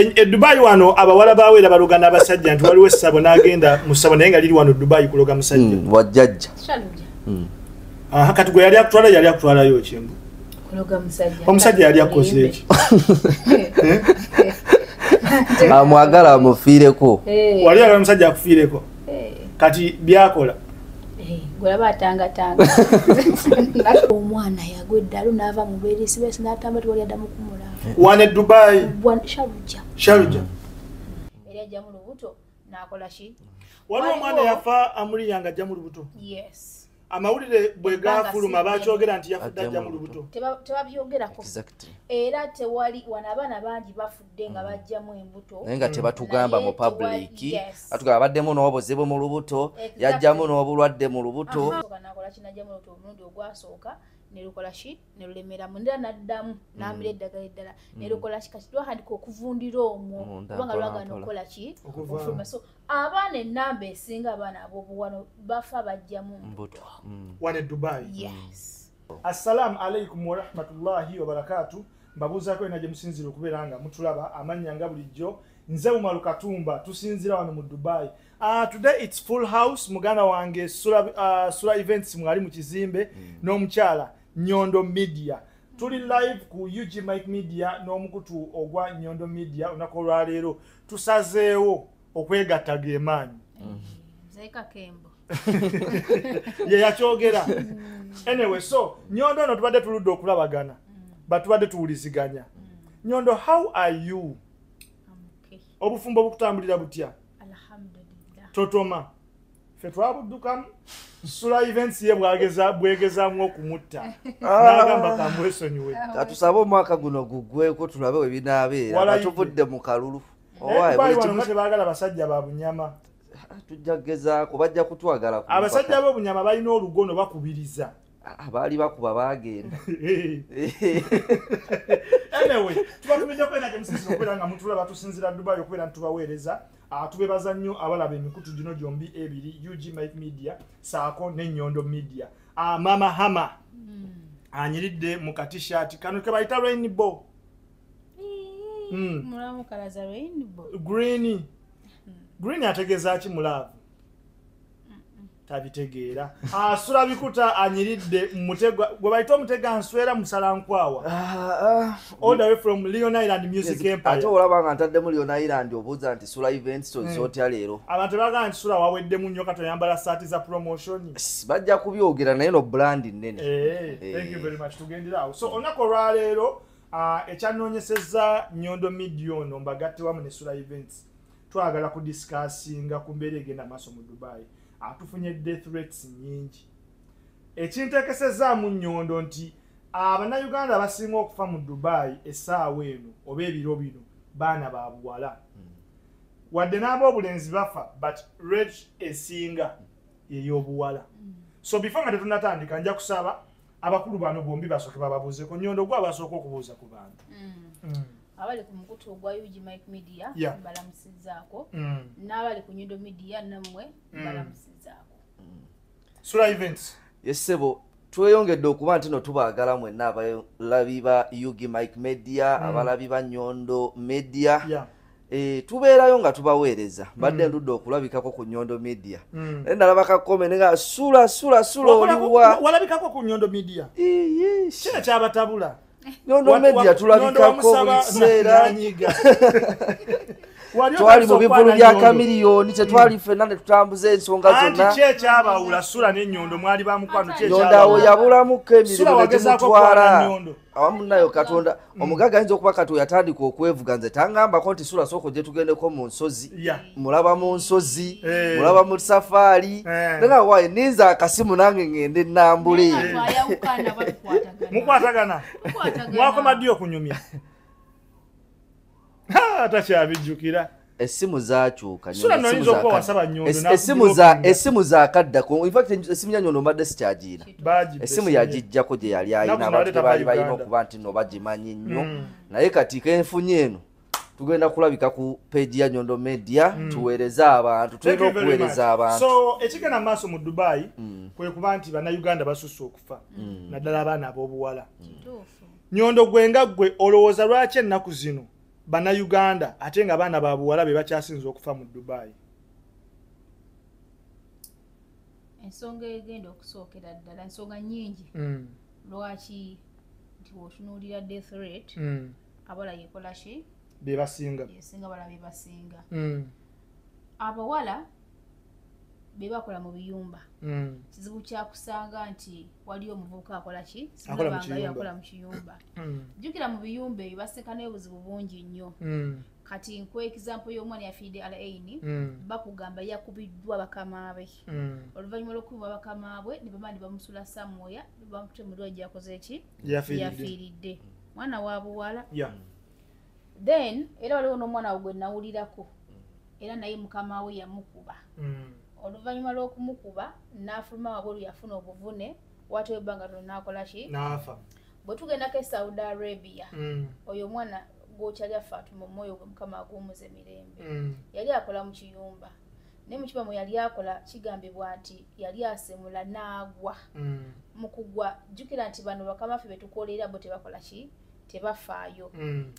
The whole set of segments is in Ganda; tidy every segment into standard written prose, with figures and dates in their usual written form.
Dubai wano abawala bawera balugana abasajja nti waliwo essabo n'agenda mu ssabo naye nga liri wano Dubai kuloga musajja wajjajja kati gwe yali akutwalayo kimbu omusajja yali akoze eki amwagala amufiireko wali agala omusajja akufiireko kati byakola gulabatangatanga omwana yagwedde alo n'ava mu beerisi besi n'atamba tiwali addamu kumulaba wane Dubai Sharjah era ajja mu lubuto n'akola ki waliwo omwana yafa amulya nga ajja mu lubuto amawulire bwe gafuluma bakyogera nti yafudde ajja mu lubuto tebabyogerako era tewali wana abaana bangi bafudde nga bajjamu embuto naye nga tebatugamba mu public atugamba baddemu n'obuzibu mu lubuto yajjamu n'obulwadde mu lubuto nakola kinajja mu lubuto omulundi ogwasooka nerukola ki nerulemera munda naddamu n'amira eddagala eddala nerukola ki kati twahandika okuvundira omwo kubanga lwagana okukola ki okufuluma so abaana ennamba esinga abaana ab'obuwano bafa bajjamu mbuto wane Dubai yes assalamu alaikum wa rahmatullahi wa barakatuh mbabuuzaako ena gye musinzira okubeera nga mutulaba amannya nga bulijjo nze Umaru Katumba tusinzira wano mu Dubai today it's full house muganda wange Sula Events mwali mu kizimbe n'omukyala Nyondo Media tuli live ku UG Mike Media n'omukutu ogwa Nyondo Media onako lwaleero tusazeewo okwegatta geemaanyi Zeka Kembo ye yakyogera anyway so Nyondo no tubadde tuludde okulabagana batubadde tuwuliziganya Nyondo how are you obufumbo bukutambulira butya alhamdulillah totoma fe twabuddukamu Sula Events ye bwegezaamu okumutta n'agamba kamwesonyiwe katusaba omwaka guno guggweko tulabe we binaabeera tuvudde mu kalulu wano tebaagala basajja ba bunyama tujja kugezaako bajja kutwagala abasajja b'obunyama balina olugono bakubiriza baali bakuba baagenda anyway tubatumidde kwena kemusinzira okubeera nga mutulaba tusinzira Dubai okubeera ntubaweereza tubebaza nnyo abalaba emikutu gino gyombi ebiri UG Mike Media saako ne Nyondo Media Mama Hama anyiridde mu katishaati kano ke bayita rainbow mulamu kalaza rainbow green ategeeza ki mulavu tabitegeera Sula Bikuta anyiridde mutego gwe bayita omutega nswera musalankwawa all the way from Leon Island Music Empire ate olaba nga ntaddemu Leon Island obuuza nti Sula Events tozotya leero abantu bagamba nti Sula waweddemu nnyo kato yambala saati za promotion bajja kubyogera naye no brand nnene thank you very much tugenderawo so onako lwaleero ekyanoonyesezza Nyondo Media ono mbagatte wamu ne Sula Events twagala kudiscussinga ku mbeera egenda maaso mu Dubai atufunye death rates nyingi ekintekesezaamu Nyondo nti abannayuganda abasinga okufa mu Dubai essaawa eno oba ebiro bino baana ba buwala wadde n'ab'obulenzi bafa but rate esinga ey'obuwala so before nga tetunatandika nja kusaba abakulu bano bombi basooke bababuuzeko Nyondo gwe abasooka okubuuza ku bantu abali ku mukutu ogwa UG Mike Media balamusizaako n'abali ku Nyondo Media nammwe balamusizaako Sula Events yesebo tweyongedde okuba nti no tubaagala mwenna abalabi ba UG Mike Media abalabi ba Nyondo Media tubeerayo nga tubaweereza mbadde ndudde okulabikako ku Nyondo Media nalaba kakome nga Sula oliwa walabikako ku Nyondo Media kino kyabatabula Nyondo Media tulabikako buli kiseera twali mu bivulu bya kamiliyoni tetwali ffenna ne tutambuza ensonga zonna anti kyekyabawula Sula ne Nyondo mwali bamukwano Nyondo yabulamuko emirimu netumutwala awamu nayo Katonda omugaga ayinza okuba kati yatandika okwevuga nze tangambako nti Sula sooka gye tugendeko mu nsozi mulaba mu nsozi mulaba mu safaari nanga waaye ninza akasimu nange ngende nnambule mukwatagana mwakoma ddi okunyumya takyabijjukira essimu zaakyuka essimu zakaddako in fact essimu ya Nyondo mbadde sikyagiina essimu yagijjako gye yali ayina abantu tebaali balina okuba nti no bagimanyi nnyo naye kati kenfunye eno tugenda kulabika ku page ya Nyondo Media tuweereze abantu tulina okuweereza abantu so ekigenda maaso mu Dubai kwe kuba nti bannayuganda basusse okufa naddala abaana ab'obuwala Nyondo gwe nga gwe olowooza lwaki ennaku zino bannayuganda ate nga baana babuwala be bakyasinza okufa mu Dubai? Ensonga egenda okusookera ddala ensonga nnyingi lwaki nti wotunuulira death rate abawala yekola ki yesinga abawala be basinga abawala be bakola mu biyumba kizibu kyakusanga nti waliyo omuvubuka akola ki singabangayo akola mu kiyumba jjukira mu biyumba ebyo basekanayo obuzibu bungi nnyo kati nkwe example y'omwana yafiidde alaini bakugamba yakubiddwa bakama be oluvannyuma lw'okubibwa bakama bwe ne bamandi bamusula samoya ne bamutemulwa gyakoze eki yafiiridde mwana wa buwala then era waliwo n'omwana we gwe nawulirako era naye mukama we yamukuba oluvannyuma lw'okumukuba n'afuluma wabweru yafuna obuvune watewe ebbanga tono n'akola ki n'afa bwe tugendako e Saudi Arabia oyo omwana gokyali afaatuma omwoyo gwe mukama agumuza emirembe yali akola mu kiyumba naye mu kiyumba mwe yali akola kigambibwa nti yali asemula n'agwa mu kugwa jjukira nti bano bakamaffe betukolerera bo tebakola ki tebafaayo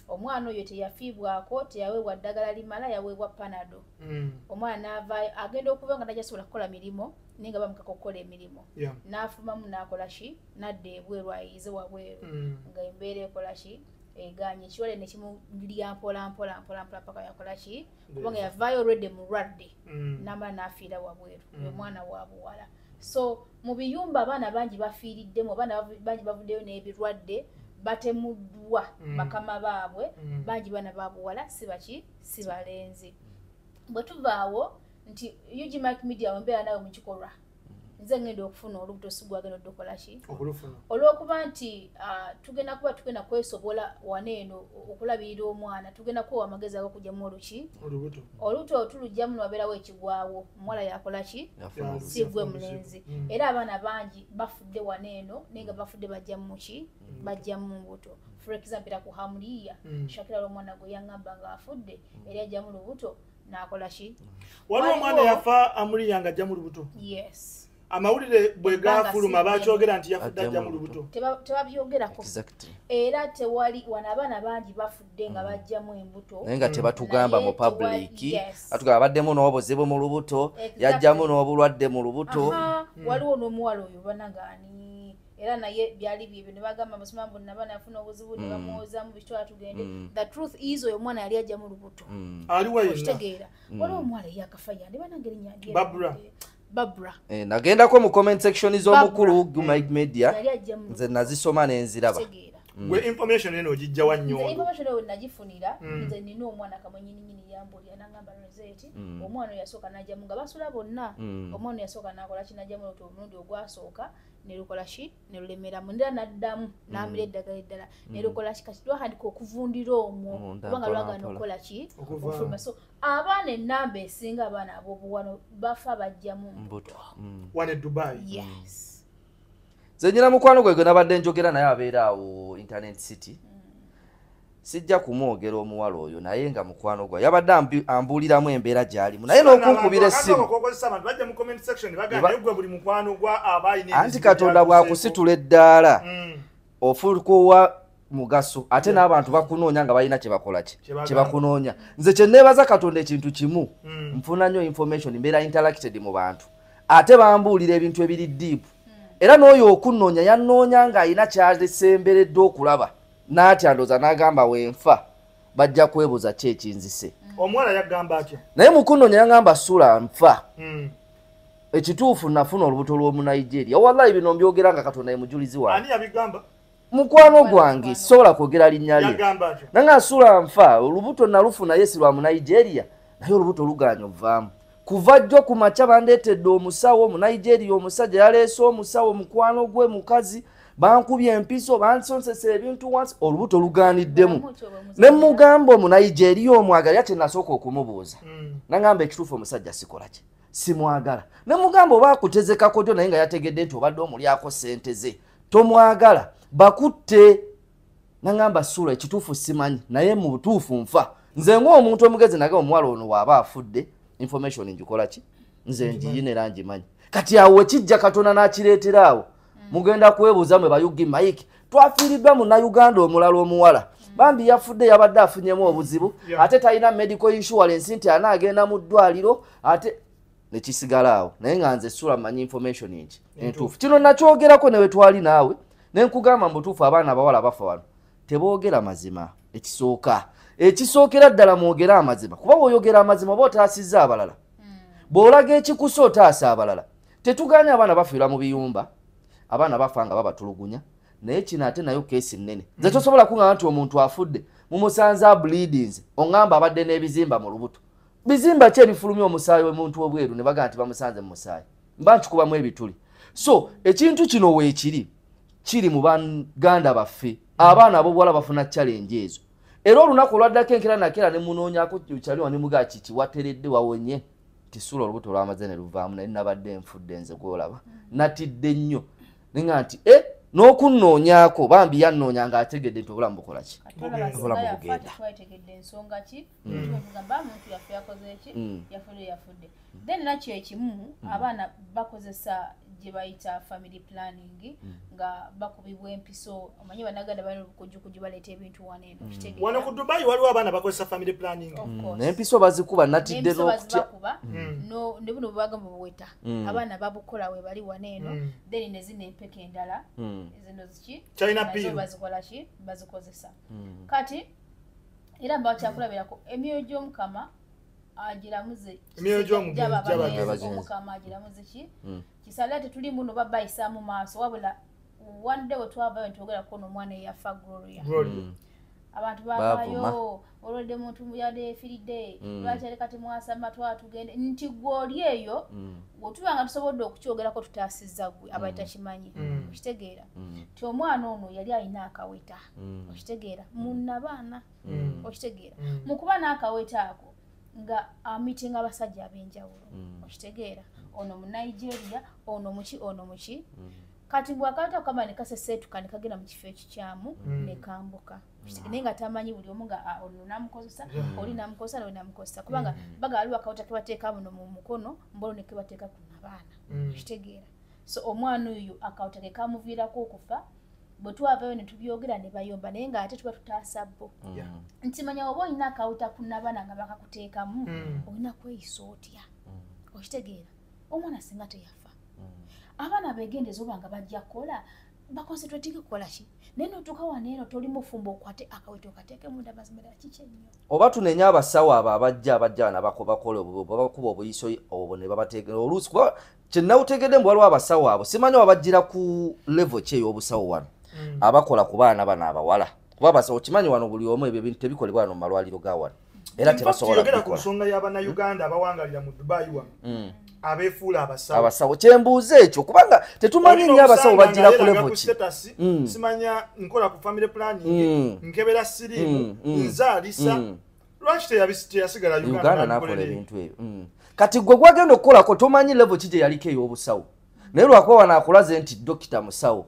omwana oyo teyafiibwako teyaweebwa ddagala limala yaweebwa panado omwana n'avaayo agenda okuva nga tajasobola kukola mirimu naye nga bamukaka okukola emirimu n'afumamu n'akola ki n'adda ebweru ayize wabweru nga embeera ekola ki eganye ekiwale ne kimulya mpola paka yakola ki kubanga yavaayo olwedde mulwadde n'amala n'afiira wabweru oyo mwana wa buwala so mu biyumba abaana bangi bafiiriddemu abaana bangi bavuddeyo n'ebirwadde batemuddwa bakama baabwe bangi baana babuwala sibaki sibalenzi bwe tuvaawo nti UG Media wembeera nawe mu kikolwa nze ngenda okufuna olubuto sigwagenda oddokola ki olw'okuba nti tugenda kwesobola waneeno okulabirira omwana tugenda kuwa amagezi ag'okugyamu olubuto tulugyamu niwabeerawo ekigwawo omuwala yakola ki si gwe mulenzi era abaana bangi bafudde waneeno naye nga bafudde bajjamu ki bajjamu mbuto for example ku Hamuliya Shakira l'omwana gwe yaŋŋamba ng'afudde era ajjamu lubuto n'akola ki waliwo omwana yafa Hamuliya nga ajjamu lubuto yes amawulire bwe gaafuluma bakyogera nti yafudde ajja mu lubuto tebabyogerako era tewali wana abaana bangi bafudde nga bajjamu embuto naye nga tebatugamba mu public atugamba baddemu n'obuzibu mu lubuto yajjamu n'obulwadde mu lubuto waliwo n'omuwala oyo banagaani era naye byali bibyo ne bagamba amasomambo nabana yafuna obuzibu ne bamwozamu bitwala tugende the truth is oyo omwana yali ajja mu lubuto aliwa yenna kitegeera waliwo omuwala yakafa yandi banangeri nyandi Barbara nagendako mu comment section z'omukulu Gumike Media nze nazisoma n'enziraba gwe information eno ogijja wa nnyo information eno nagifunira nze nina omwana kamanyinyini yambulya nangamba rozeti omwana yasooka najjamu nga basula bonna omwana yasooka nakola kinajjamu oto omulundi ogwasooka nerukola ki nerulemera mundira naddamu n'amira eddagala eddala nerukola ki kati twahandika okuvundira omwo kubanga lwagana okukola ki okufuluma so abaana ennamba esinga abaana ab'obuwano bafa bajjamu mbuto wane Dubai yes zenyina mukwano gwe nabadde njogera naye abeera awo Internet City sijja kumwogera omuwala oyo naye nga mukwano gwe yabadde ambuuliramu embeera gy'alimu naye n'okunkubira essimu anti Katonda bw'akusitula eddaala ofuuka owa mugaso ate n'abantu bakunoonya nga balina kye bakola kye bakunoonya nze kye neebaza Katonda ekintu kimu nfuna nnyo information mbeera interacted mu bantu ate bambuulira ebintu ebiri deep era n'oyo okunoonya yannoonya ng'alina kyalesemberedde okulaba n'atya ndooza n'agamba wenfa bajja kwebuuza ki ekinzise omuwala yagamba atya naye mukunoonya yagamba sula nfa ekituufu nafuna olubuto lw'omunigeria wallahi bino mbyogera nga Katonda ye mujulizi wange ani yabigamba mukwano gwange sobola kwogera linnya lye nange asula nfa olubuto nalufuna yesi lwa munigeria naye olubuto luganya ovaamu kuva jjo ku makya bandeetedde omusawo mu Nigeria omusajja yaleese omusawo mukwano gwe mukazi bankubye empiso bansonsesa ebintu wansi olubuto lugaaniddemu ne mugamba mu Nigeria omwagala ate nasooka okumubuuza nangamba ekituufu omusajja sikola ki simwagala ne mugamba oba akutezekako dyo naye nga yategedde nti obadde omulyako ssente ze tomwagala bakutte nangamba sula ekituufu simanyi naye mu butuufu nfa nze ng'omuntu omugezi nage omuwala ono waaba afudde information njikola ki nze njiyina era njimanyi kati awo kijja Katonda n'akireetera awo mugenda kwebuuza mwe bayugi Mike twafiiriddwa munnayuganda omulala omuwala bambi yafudde yabadde afunyemu obuzibu ate talina medical insurance nti anaagenda mu ddwaliro ate nekisigala awo naye nga nze sula manyi information enki entuufu kino nakyogerako newe twali naawe nenkugamba mubutuufu abaana abawala bafa wano teboogera mazima ekisookera ddala mwogera amazima kuba bw'oyogera amazima oba otaasizza abalala bw'olaga ekikusa otaasa abalala tetuganya abaana bafiira mu biyumba abaana bafa nga babatulugunya naye kino ate nayo keesi nnene nze tosobola kuŋŋamba nti omuntu afudde mumusanze bleedings oŋŋamba abadde n'ebizimba mu lubuto bizimba ki ebifulumya omusaayi w'omuntu obweru ne bagaa nti bamusanze mu musaayi mba nkikubamu ebituli so ekintu kino weekiri kiri mu baganda baffe abaana ab'obuwala bafuna challenge ezo era olunaku olwaddako enkera nakera ne munoonyako kyali wani mugaa kiki wateredde wawonye tisula olubuto lwamaze ne luvaamu naye nabadde nfudde nze gwolaba natidde nnyo nenga nti n'okunnoonyako bambi yannoonya ng'ategedde nti obulamu bukola ki obulamu bugenda then nakyo ekimu abaana bakozesa gye bayita family planning nga bakubibwa empiso omanyi banaganda bali okujjukuju baleeta ebintu waneeno wano ku Dubai waliwo abaana bakozesa family planning n'empiso bazikuba natidde n'okutya ne buno bwagamba buweta abaana babukola we bali waneeno then ne zino empeka endala zino ziki nazo bazikola ki bazikozesa kati era mba bakyakulabirako emyoyo gy'omukama agiramuze emyoyo gy'omukama agiramuze ki kisala tetuli muno babayisa mu maaso wabula one day wetwavayo ntwogerako n'omwana eyafa Gloria abantu bavayo olwedde muntu yadde efiridde lwaki aleka temwasama twatugende nti gwoli eyo wetubanga tusobodde okukyogerako tutaasizza gwe abayita kimanyi okitegeera ti omwana ono yali alina akaweta okitegeera munnabaana okitegeera mu kuba n'akaweta ako nga amitinga abasajja ab'enjawulo okitegeera ono mu Nigeria ono muki kati bwakaweta kama ne kaseseetuka ne kagenda mu kifo ekikyamu ne kambuka naye nga tamanyi buli omu nga ono namukozesa oli namukozesa nawe namukozesa kubanga baga aliwo akaweta kebateeka muno mu mukono mbolo ne kebateeka ku nabaana okitegeera so omwana oyo akaweta ke kamuviirako okufa bwe twavayo ne tubyogera ne bayomba naye nga ate tuba tutaasa bo nti manya oba olina akaweta ku nabaana nga bakakuteekamu olina kweyisa otya okitegeera omwana singa teyafa abaana begendeza oba nga bajja kukola bakonsentratinga kukola ki naye notuuka waneeno toli mufumbo okwate akaweta okateeke munda mazimira kiki ennyo oba tunenya abasawo abo abajja bakola bakuba obuyiso obwo ne babateekera oluusi kuba kyenawutegedde mbu waliwo abasawo abo simanyi wabajjira ku level ki ey'obusawo wano abakola ku baana bano abawala kuba abasawo kimanyi wano buli omu ebyo ebintu tebikolebwa wano mu malwaliro ga wano era tebasobola kukola ku nsonga y'Abannayuganda abawangalira mu Dubai wano abefuula abasawo kyembuuza ekyo kubanga tetumanyi nnyo abasawo bajjira ku level ki simanya nkola ku family planning nkebera sirimu nzaalisa lwaki teyasigala Uganda nakola ebintu ebyo kati gwe gwagenda okukolako tomanyi level ki gye yaliko ey'obusawo naye lwakuba wanaakulaze nti dokita musawo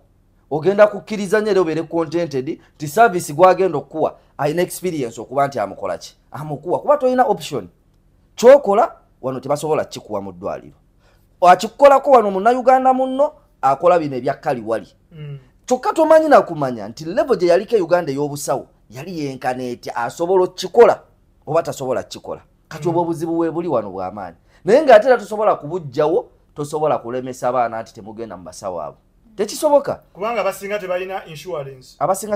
ogenda kukkiriza nnyo era obeere contented ti service gwagenda okukuwa alina experience okuba nti amukola ki amukuwa kuba tolina option kyokola wano tebasobola kikuwa mu ddwaliro akikukolako wano munnayuganda munno akola bino ebyakkali wali kyokka tomanyi nakumanya nti level gye yaliko Uganda ey'obusawo yali yenkana etya asobola okukikola oba tasobola kukikola kati obwo obuzibu we buli wano bw'amaanyi naye ng'ate era tosobola kubujjawo tosobola kulemesa abaana nti temugenda mu basawo abo tekisoboka kubanga abasinga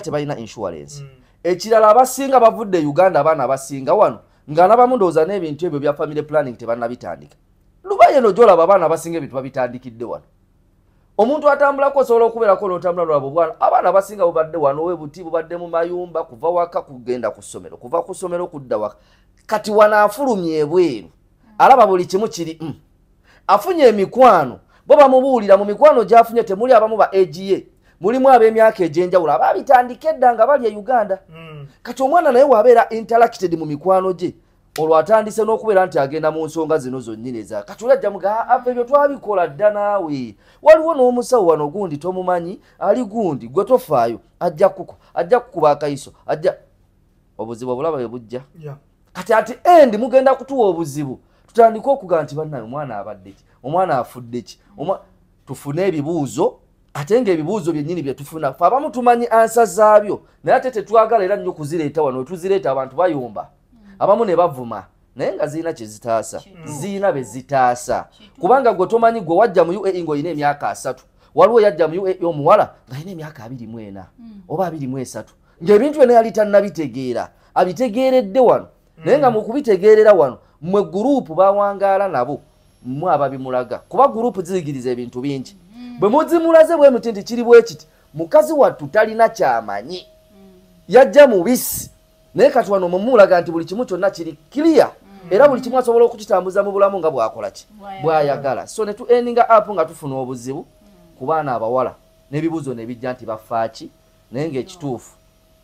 tebalina insurance ekirala abasinga bavudde Uganda abaana abasinga wano nga n'abamu ndowooza n'ebintu ebyo bya family planning tebannabitandika Dubai eno gy'olaba abaana abasinga ebintu babitandikidde wano omuntu atambulako osobola okubeerako n'otambula lwabo bwana abaana abasinga bubadde wano webuti bubadde mu mayumba kuva waka kugenda ku ssomero kuva ku ssomero kudda waka kati wanaafulumye ebweru alaba buli kimu kiri afunye emikwano bo bamubuulira mu mikwano gy'afunye temuli abamu ba AGA mulimu ab'emyaka egy'enjawulo ababitandika edda nga bali e Uganda kati omwana naye wabeera interacted mu mikwano gye olwo atandise n'okubeera nti agenda mu nsonga zino zonnyini eza kati olajja muga ava ebyo twabikola dda naawe waliwo n'omusawo wano gundi tomumanyi ali gundi gwe tofaayo ajja kukuba akayiso ajja obuzibu obulaba bwe bujja kati ati endi mugenda kutuwa obuzibu tutandika okuga nti bannaye omwana abadde ki omwana afudde ki tufune ebibuuzo ate ng'ebibuuzo byennyini bye tufuna fe abamu tumanyi ansa zaabyo naye ate tetwagala era nnyo kuzireeta wano wetuzireeta abantu bayomba abamu ne bavuma naye nga zirina kye zitaasa zirina be zitaasa kubanga gwe tomanyi gwe wajja mu UAE ng'olina emyaka 3 waliwo yajja mu UAE omuwala ng'alina emyaka 24 oba 23 ng'ebintu byonna yali tannabitegeera abitegeeredde wano naye nga mu kubitegeerera wano mmwe guruupu bawangaala nabo mmwe ababimulaga kuba guruupu ziyigiriza ebintu bingi bwe muzimulaze bwe muti nti kiri bwe kiti mukazi wattu talina kyamanyi yajja mubisi naye kati wano mumulaga nti buli kimu kyonna kiri clear era buli kimu asobola okukitambuza mu bulamu nga bwakola ki bwayagala so ne tu endinga up nga tufuna obuzibu ku baana abawala n'ebibuuzo ne bijja nti bafaaki naye ng'ekituufu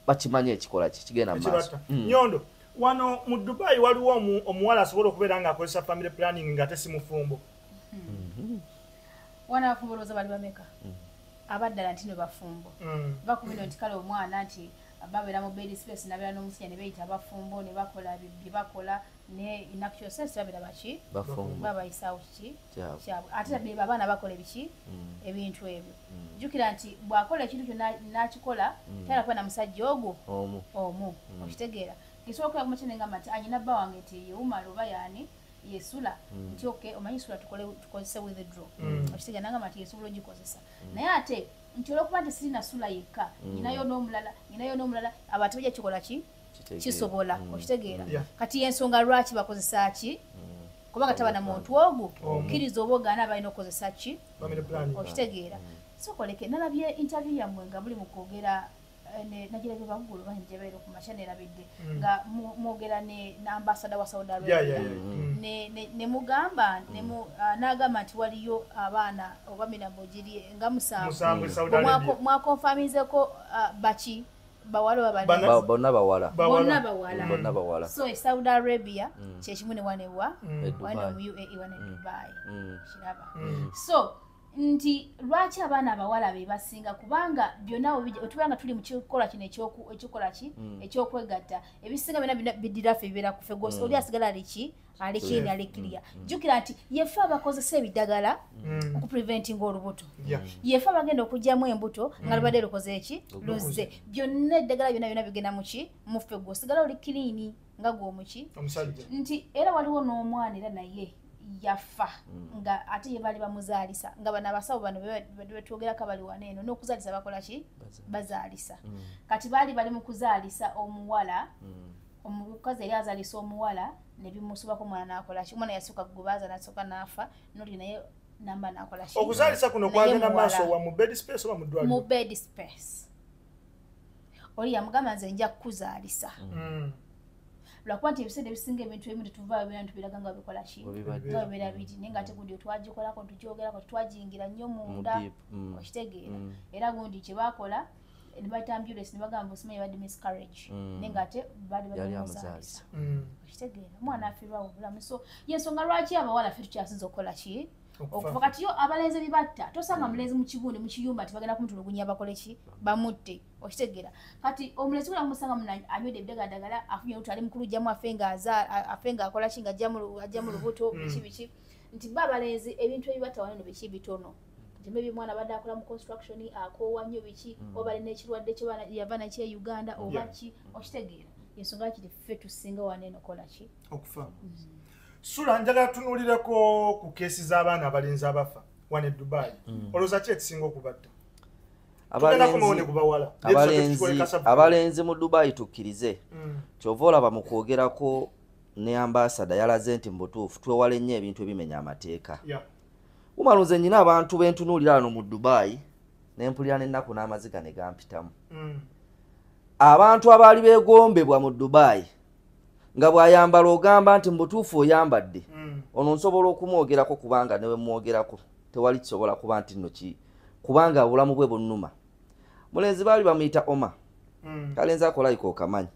bakimanyi ekikola ki kigenda mu maaso Nyondo wano mu Dubai waliwo omuwala asobola okubeera ng'akozesa family planning nga tesi mufumbo wana afumbuloza bali bameka abaddala nti ne bafumbo bakubira nti kale omwana nti babeera mu bed space nabeera n'omusajja ne beeyita abafumbo ne bakola bye bakola ne in actual sense babeera baki babayisaawo kiki kyabwe ate be abaana bakola ebiki ebintu ebyo jjukira nti bw'akola ekintu kyo n'akikola tayala kuba na musajja ogwo omu okitegeera kisobola okuba kumakine ngamba nti anyina bba wange nti yeumala oba yaani yesula nti okay omanyi sula tukozese withdraw okitegeera nangamba nti yesobola ogikozesa naye ate nti olwokuba nti sirina sula yekka nyinayo n'omulala abantu bajja kikola ki kisobola okitegeera kati yensonga lwaki bakozesa ki kubanga taba na muntu ogwo okkiriza oba ogaana balina okukozesa ki okitegeera sokoleke nalabye interview yammwe nga muli mu kwogera nagirabye bagulu banjebeera ku makya nerabidde nga mwogera ne ambassador wa Saudi Arabia ne mugamba n'agamba nti waliyo abaana oba mirambo giri nga musanvu mwakonfamizeko baki bawala bonna bawala so Saudi Arabia kyekimu ne wanewa wane mu UAE wane Dubai kiraba so nti lwaki abaana abawala be basinga kubanga byonna otubanga tuli mu kikola kino ekikola ki ekyokwegatta ebisinga byonna bidirafe bibeera kufe gose oli asigala alikiriya jjukira nti yefe abakozesa ebidagala okupreventinga olubuto yefe abagenda okugyamu embuto nga lubadde lukoze eki luzze byonna eddagala byonna bigenda muki mufe gwe osigala oli kiriini nga gwomuki nti era waliwo n'omwana era naye yafa nga ate ye bali bamuzaalisa nga bano abasawo bano betwogerako bali waneeno n'okuzaalisa bakola ki bazaalisa kati bali mu kuzaalisa omuwala omukazi yali azaalisa omuwala ne bimusubako omwana n'akola ki omwana yasooka gubaaza n'asooka n'afa noli naye namba n'akola ki okuzaalisa kuno kwagenda maaso wa mu bed space oba mu ddwaliro mu bed space oli yamugamba nze nja kukuzaalisa lwakuba nti ebiseera ebisinga ebintu ebimu tetuvaayo bera ntubiraga nga bikola ki nga bibeera biti naye nga ate gundi twagikolako tukyogerako tetwagiyingira nnyo munda okitegeera era gundi kye baakola ne bayita ambulance ne bagamba osimanyi badde miscarriage naye nga ate bali bazaalisa okitegeera omwana afiirwawo obulamu so yensonga lwaki abawala ffe tukyasinza okukola ki okuva kati yo abalenzi bibatta tosanga mulenzi mu kigunde mu kiyumba tibagenda kumutulugunya bakole ki bamutte okitegeera kati omulenzi gula kumusanga anywedde ebidagadagala afunye olutu ali mukulu jjamu afe nga akola ki nga ajja mu lubuto biki nti ba abalenzi ebintu ebibatta waneno biki bitono kati maybe mwana badde akola mu construction akoowa nnyo biki oba alina ekirwadde kye yava nakye Uganda oba ki okitegeera ensonga kiri ffe tusinga waneno kola ki okufa Sula njagala tunuulireko ku keesi z'abaana abalenzi abafa wane e Dubai olowooza ki ekisinga okubatta abalenzi mu Dubai tukkirize kyova olaba mu kwogerako ne ambasada yalaze nti mubutuufu twewale nnyo ebintu ebimenya amateeka umalunze nnyina abantu bentunuulira wano mu Dubai nempulira n'ennaku n'amaziga ne gampitamu abantu abaali beegombebwa mu Dubai nga bw'ayambala ogamba nti mubutuufu oyambadde ono nsobola okumwogerako kubanga newe mwogerako tewali kisobola kuba nti nno ki kubanga obulamu bwe bunnuma mulenzi baali bamuyita Oma kalenzi akolayiko okamanyi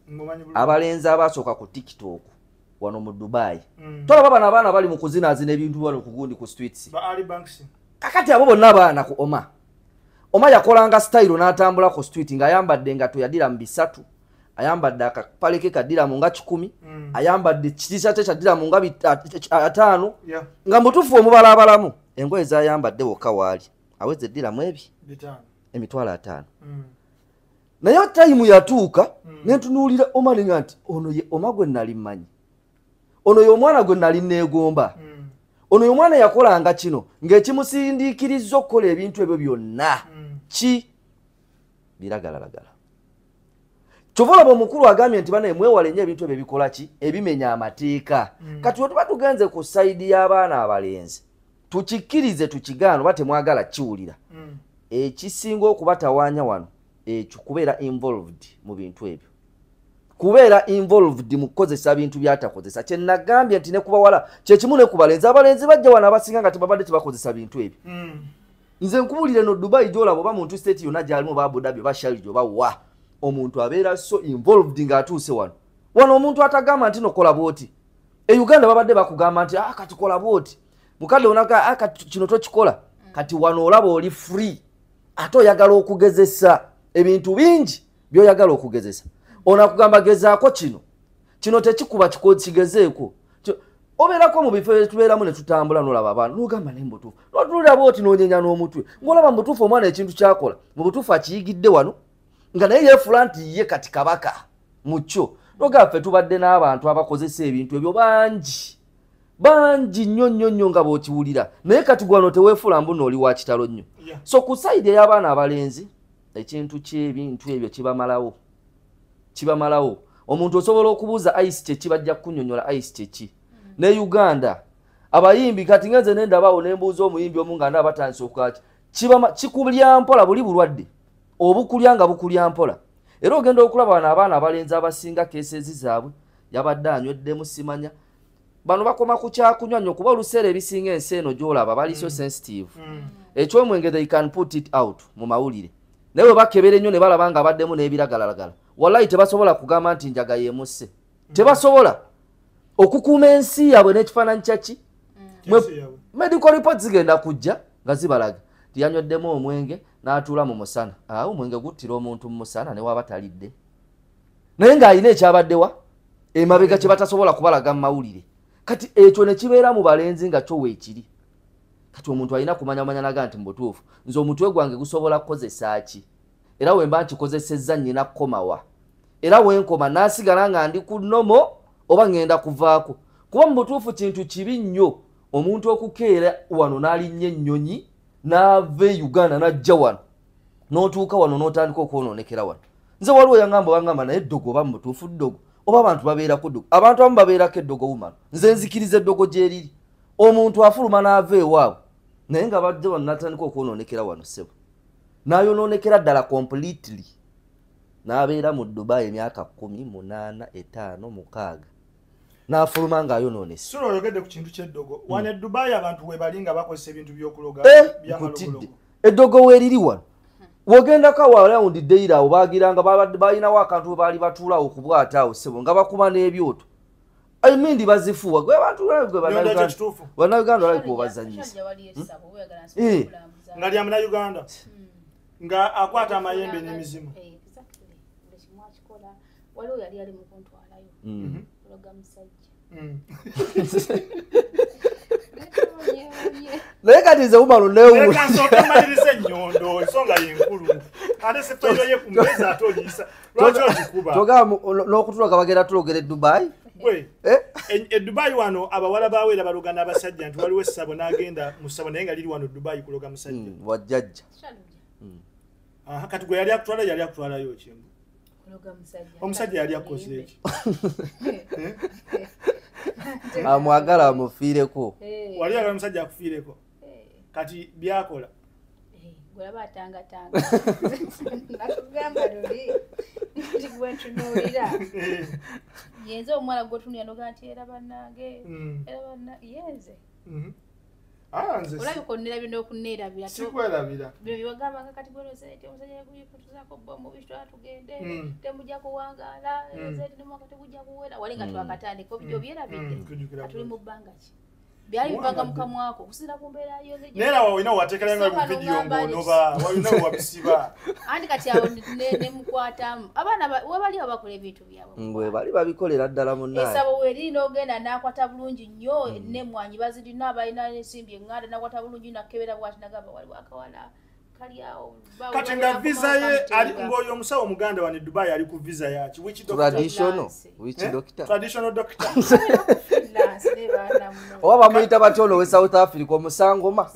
abalenzi abasooka ku TikTok wano mu Dubai tolaba bano abaana bali mu kuzinaazina ebintu wano ku gundi ku streets kakati abo bonna abaana ku Oma yakolanga style n'atambula ku street ng'ayambadde nga toyadira mu bisatu ayambadde akapale ke kadira mu nga 10 ayambadde kitishate kyadira mu nga 5 nga mutufu omubala abalamu engoye zayambadde wokka waali aweze ddiramu emitwalo 5 naye time yatuuka nentunuulira omalinga nti ono ye oma gwe nali mmanyi ono ye omwana gwe nali neegomba ono ye omwana yakolanga kino ng'ekimusindiikirizza okukola ebintu ebyo byonna ki biragalalagala kyova olaba omukulu agambye nti banaye mwewale nnyo ebintu ebyo ebikola ki ebimenya amateeka kati we tuba tugenze ku sayidi y'abaana abalenzi tukikkirize tukigaana oba temwagala kiwulira ekisinga okubatawaanya wano ekyo kubeera involved mu bintu ebyo kubeera involved mu kukozesa bintu byatakozesa kye nagambye nti ne ku bawala kyekimu ne ku balenzi abalenzi bajja wano abasinga nga tebabadde tebakozesa bintu ebyo nze nkubulire no Dubai gyolaba oba muntu state yonna gyalimu oba Abu Dhabi oba Sharjah oba wa omuntu abeera so involved ng'atuuse wano omuntu atagamba nti nokola bwoti Uganda babadde bakugamba nti kati kola bwoti mukadde onaka kati kino tokikola kati wano olaba oli free ate oyagala okugezesa ebintu bingi by'oyagala okugezesa onakugamba gezaako kino tekikuba kigezeeko obeerako mu bifo ebitubeeramu ne tutambula n'olaba abaana n'ogamba naye mbutuufu n'otulira bwoti n'onyenya n'omutwe ng'olaba mbutuufu omwana ekintu kyakola mu butuufu akiyigidde wano nga naye yeefula nti ye kati kabaka mu kyo n'ogamba ffe tubadde n'abantu abakozesa ebintu ebyo bangi nnyo nga bw'okiwulira naye kati gwano teweefula mbu n'oli wa kitalo nnyo so ku sayidi ey'abaana abalenzi ekintu ky'ebintu ebyo kibamalawo omuntu osobola okubuuza ice kyeki bajja kukunnyonnyola ice kyeki ne Uganda abayimbi kati ngenze nendabawo nembuuza omuyimbi omu nga ndaba batandise okukaki kikulya mpola buli bulwadde obukulya nga bukulya mpola era ogenda okulaba bano abaana abalenzi abasinga keesezi zaabwe yabadde anyweddemu simanya bano bakoma ku kyakunywa nnyo kuba oluseera ebisinga ensi eno gy'olaba bali so sensitive ekyomwenge they can put it out mu mawulire naye bwe bakebera ennyo ne balaba nga abaddemu n'ebiragalalagala wallahi tebasobola kugamba nti njaga yemusse tebasobola okukuuma ensi yaabwe n'ekifaananyi kyaki medical reports zigenda kujja nga zibalaga tiyanyweddemu omwenge n'atuula mu musana omwenge guttira omuntu mu musana ne waba talidde naye ng'alina ekyabaddewa emabega kye batasobola kubalaga mu mawulire kati ekyo ne kibeera mu balenzi nga kyo weekiri kati omuntu alina kumanyamanya naga nti mubutuufu nze omutwe gwange gusobola kukozesa ki era we mba nkikozesezza nnyina kukomawa era wenkoma n'asigala nga ndi ku nnomo oba ngenda kuvaako kuba mu butuufu kintu kibi nnyo omuntu okukeera wano n'alinnya ennyonyi n'ava Uganda n'ajja wano n'otuuka wano n'otandika okwonoonekera wano nze waliwo yangamba naye eddogo oba mu butuufu ddogo oba abantu babeerako eddogo abantu abamu babeerako eddogo wumano nze nzikiriza eddogo gyeriri omuntu afuluma n'ava ewaabwe naye nga bajja wano n'atandika okwonoonekera wano ssebo n'ayonoonekera ddala completely n'abeera mu Dubai emyaka 18 5 6 n'afuluma ng'ayonoonese sura oyogedde ku kintu ky'eddogo wano Dubai abantu we bali nga bakozesa ebintu by'okuloga by'amalogologo eddogo weeriri wano wogendako around daily awo baagiranga balinawo akantu we baali batuulawo okubwata awo ssebo nga bakuba n'ebyoto emindi bazifuwa gwe bantu bannayuganda balabika obazanyisa nga lya munnayuganda nga akwata amayembe n'emizimu waliwo yali ali mukuntwalayo kuloga musajja naye kati nze umalo newemaliriza ennyondo ensonga yenkulu ate sefeyo ye kumeza atoliisa lwaki okikuba togamba n'okutuloga bagenda tulogera Dubai gwe Dubai wano abawala baweera balogana abasajja nti waliwo essabo n'agenda mu ssabo naye nga liri wano Dubai kuloga musajja wajjajja kati gwe yali akutwalayo kimbu omusajja yali akoze eki amwagala amufiireko wali agala omusajja akufiireko kati byakola gweba atangatanga nakugamba luli nti gwentunuulira yenze omwana gwotunulira noga nti era bannange yenze olabika onnerabye n'okunneerabira sikwerabira bino byewagambanga kati gwenosente omusajja yakutuzaako bomu bitwala tugende temujja kuwangaala zeti nemwaka temujja kuwera wali nga twakatandika obijja obyerabidde atuli mu bbanga ki byali bivanga mukamwako kusira kumbeera yonge nera wawina wateekerayo mu video ng'onoba wawina wabisiba andi kati awo ne mukwatamu abaana webali abakola ebintu byabwe bwe bali babikolera ddala munnaye esabo weri n'ogenda n'akwata bulungi nnyo n'emmwanyi bazirina abalina n'ensimbi eŋŋanda n'akwata bulungi nakebera bwati nagamba waliwo akawala kali awo kati nga visa ye ali ng'oyo omusawo omuganda wano Dubai ali ku visa yaki traditional doctor oba bamuyita batolo we South Africa omusangoma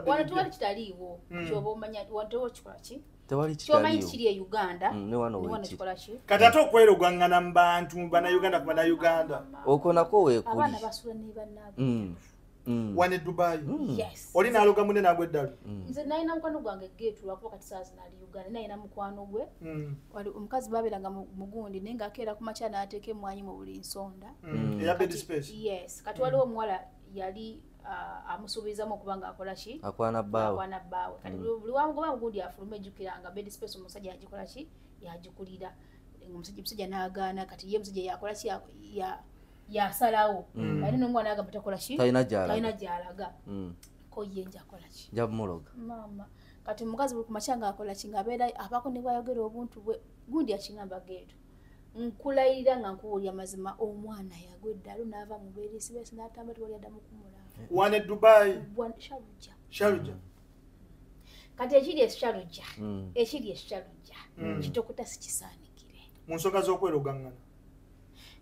wano tewali kitaliiwo kyoba omanya wantewo kikola ki tewali kyomanyi kiri e Uganda ne wano kikola ki kati ate okwerogangana mu bantu bannayuganda ku bannayuganda okwo nako weekuli abaana basula ne bannaabwe wane Dubai yes oli naloga munne nagwe eddalu nze nalina mukwano gwange geetu lwakuba kati saazi nali Uganda nalina mukwano gwe wali omukazi babeeranga mugundi naye ng'akeera ku makya n'ateeka emmwanyi mu buli nsonda eya bed space yes kati waliwo omuwala yali amusuubizamu okuba ng'akola ki akwana bbaawe kati buli wamugoba mugundi afuluma ejjukiranga bed space omusajja yagikola ki yagikulira omusajja n'agaana kati ye omusajja yakola ki yasalawo ate n'omwana agamba takola ki talina gy'alaga ko ye njakola ki njamuloga mama kati omukazi buli ku makya ng'akola ki ng'abeera abaako ne bwayogera obuntu bwe gundi akingamba geetu nkulayirira nga nkuwulya mazima omwana yagwa eddalu n'ava mu beerisibesi n'atamba tewali addamu kumulaba wane Dubai Sharujah kati ekiri esharujja kitokota sikisaanikire mu nsonga z'okwerogangana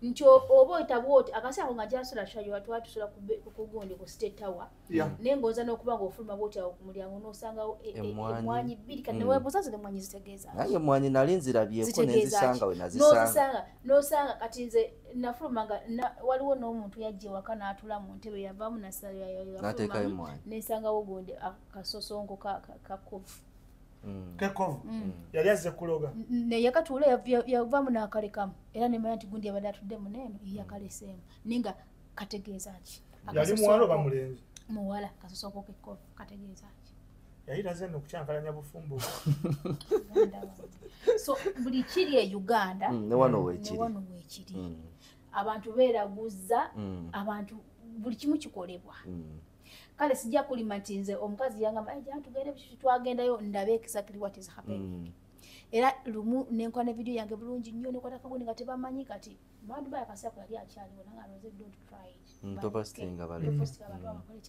nti oba oyitawo oti akaseera nga gyasula Sharujah twatusula ku gundi ku State Tower naye ng'oza n'okuba ng'ofuluma bwoti awo ku mulyango n'osangawo emmwanyi bbiri kati neweebuuza zino emmwanyi zitegeeza naye emmwanyi nali nzirabyeko nezisanga we nazisanga n'osanga kati nze nafuluma nga waliwo n'omuntu yajja ewaka n'atula mu ntebe yavaamu n'ateekayo emmwanyi nesangawo gundi akasosonko kakovu yali azze kuloga yakatuula yavaamu n'akalekamu era nemanya nti gundi yabadde atudde muneeno yakaleseemu ninga kategeeza ki yali muwala oba mulenzi muwala kasosonko kekovu kategeeza ki yayiraze nno okukyankalanya bufumbo so buli kiri e Uganda ne wano weekiri abantu beeraguza abantu buli kimu kikolebwa kale sijja kulima nti nze omukazi yangamba tugende twagendayo ndabe exactly what is happening era lumu nenkola ne video yange bulungi nnyo nekwata kagundi nga tebamanyi kati bantu bayakaseera yali akyaliwo nanga aloze don't try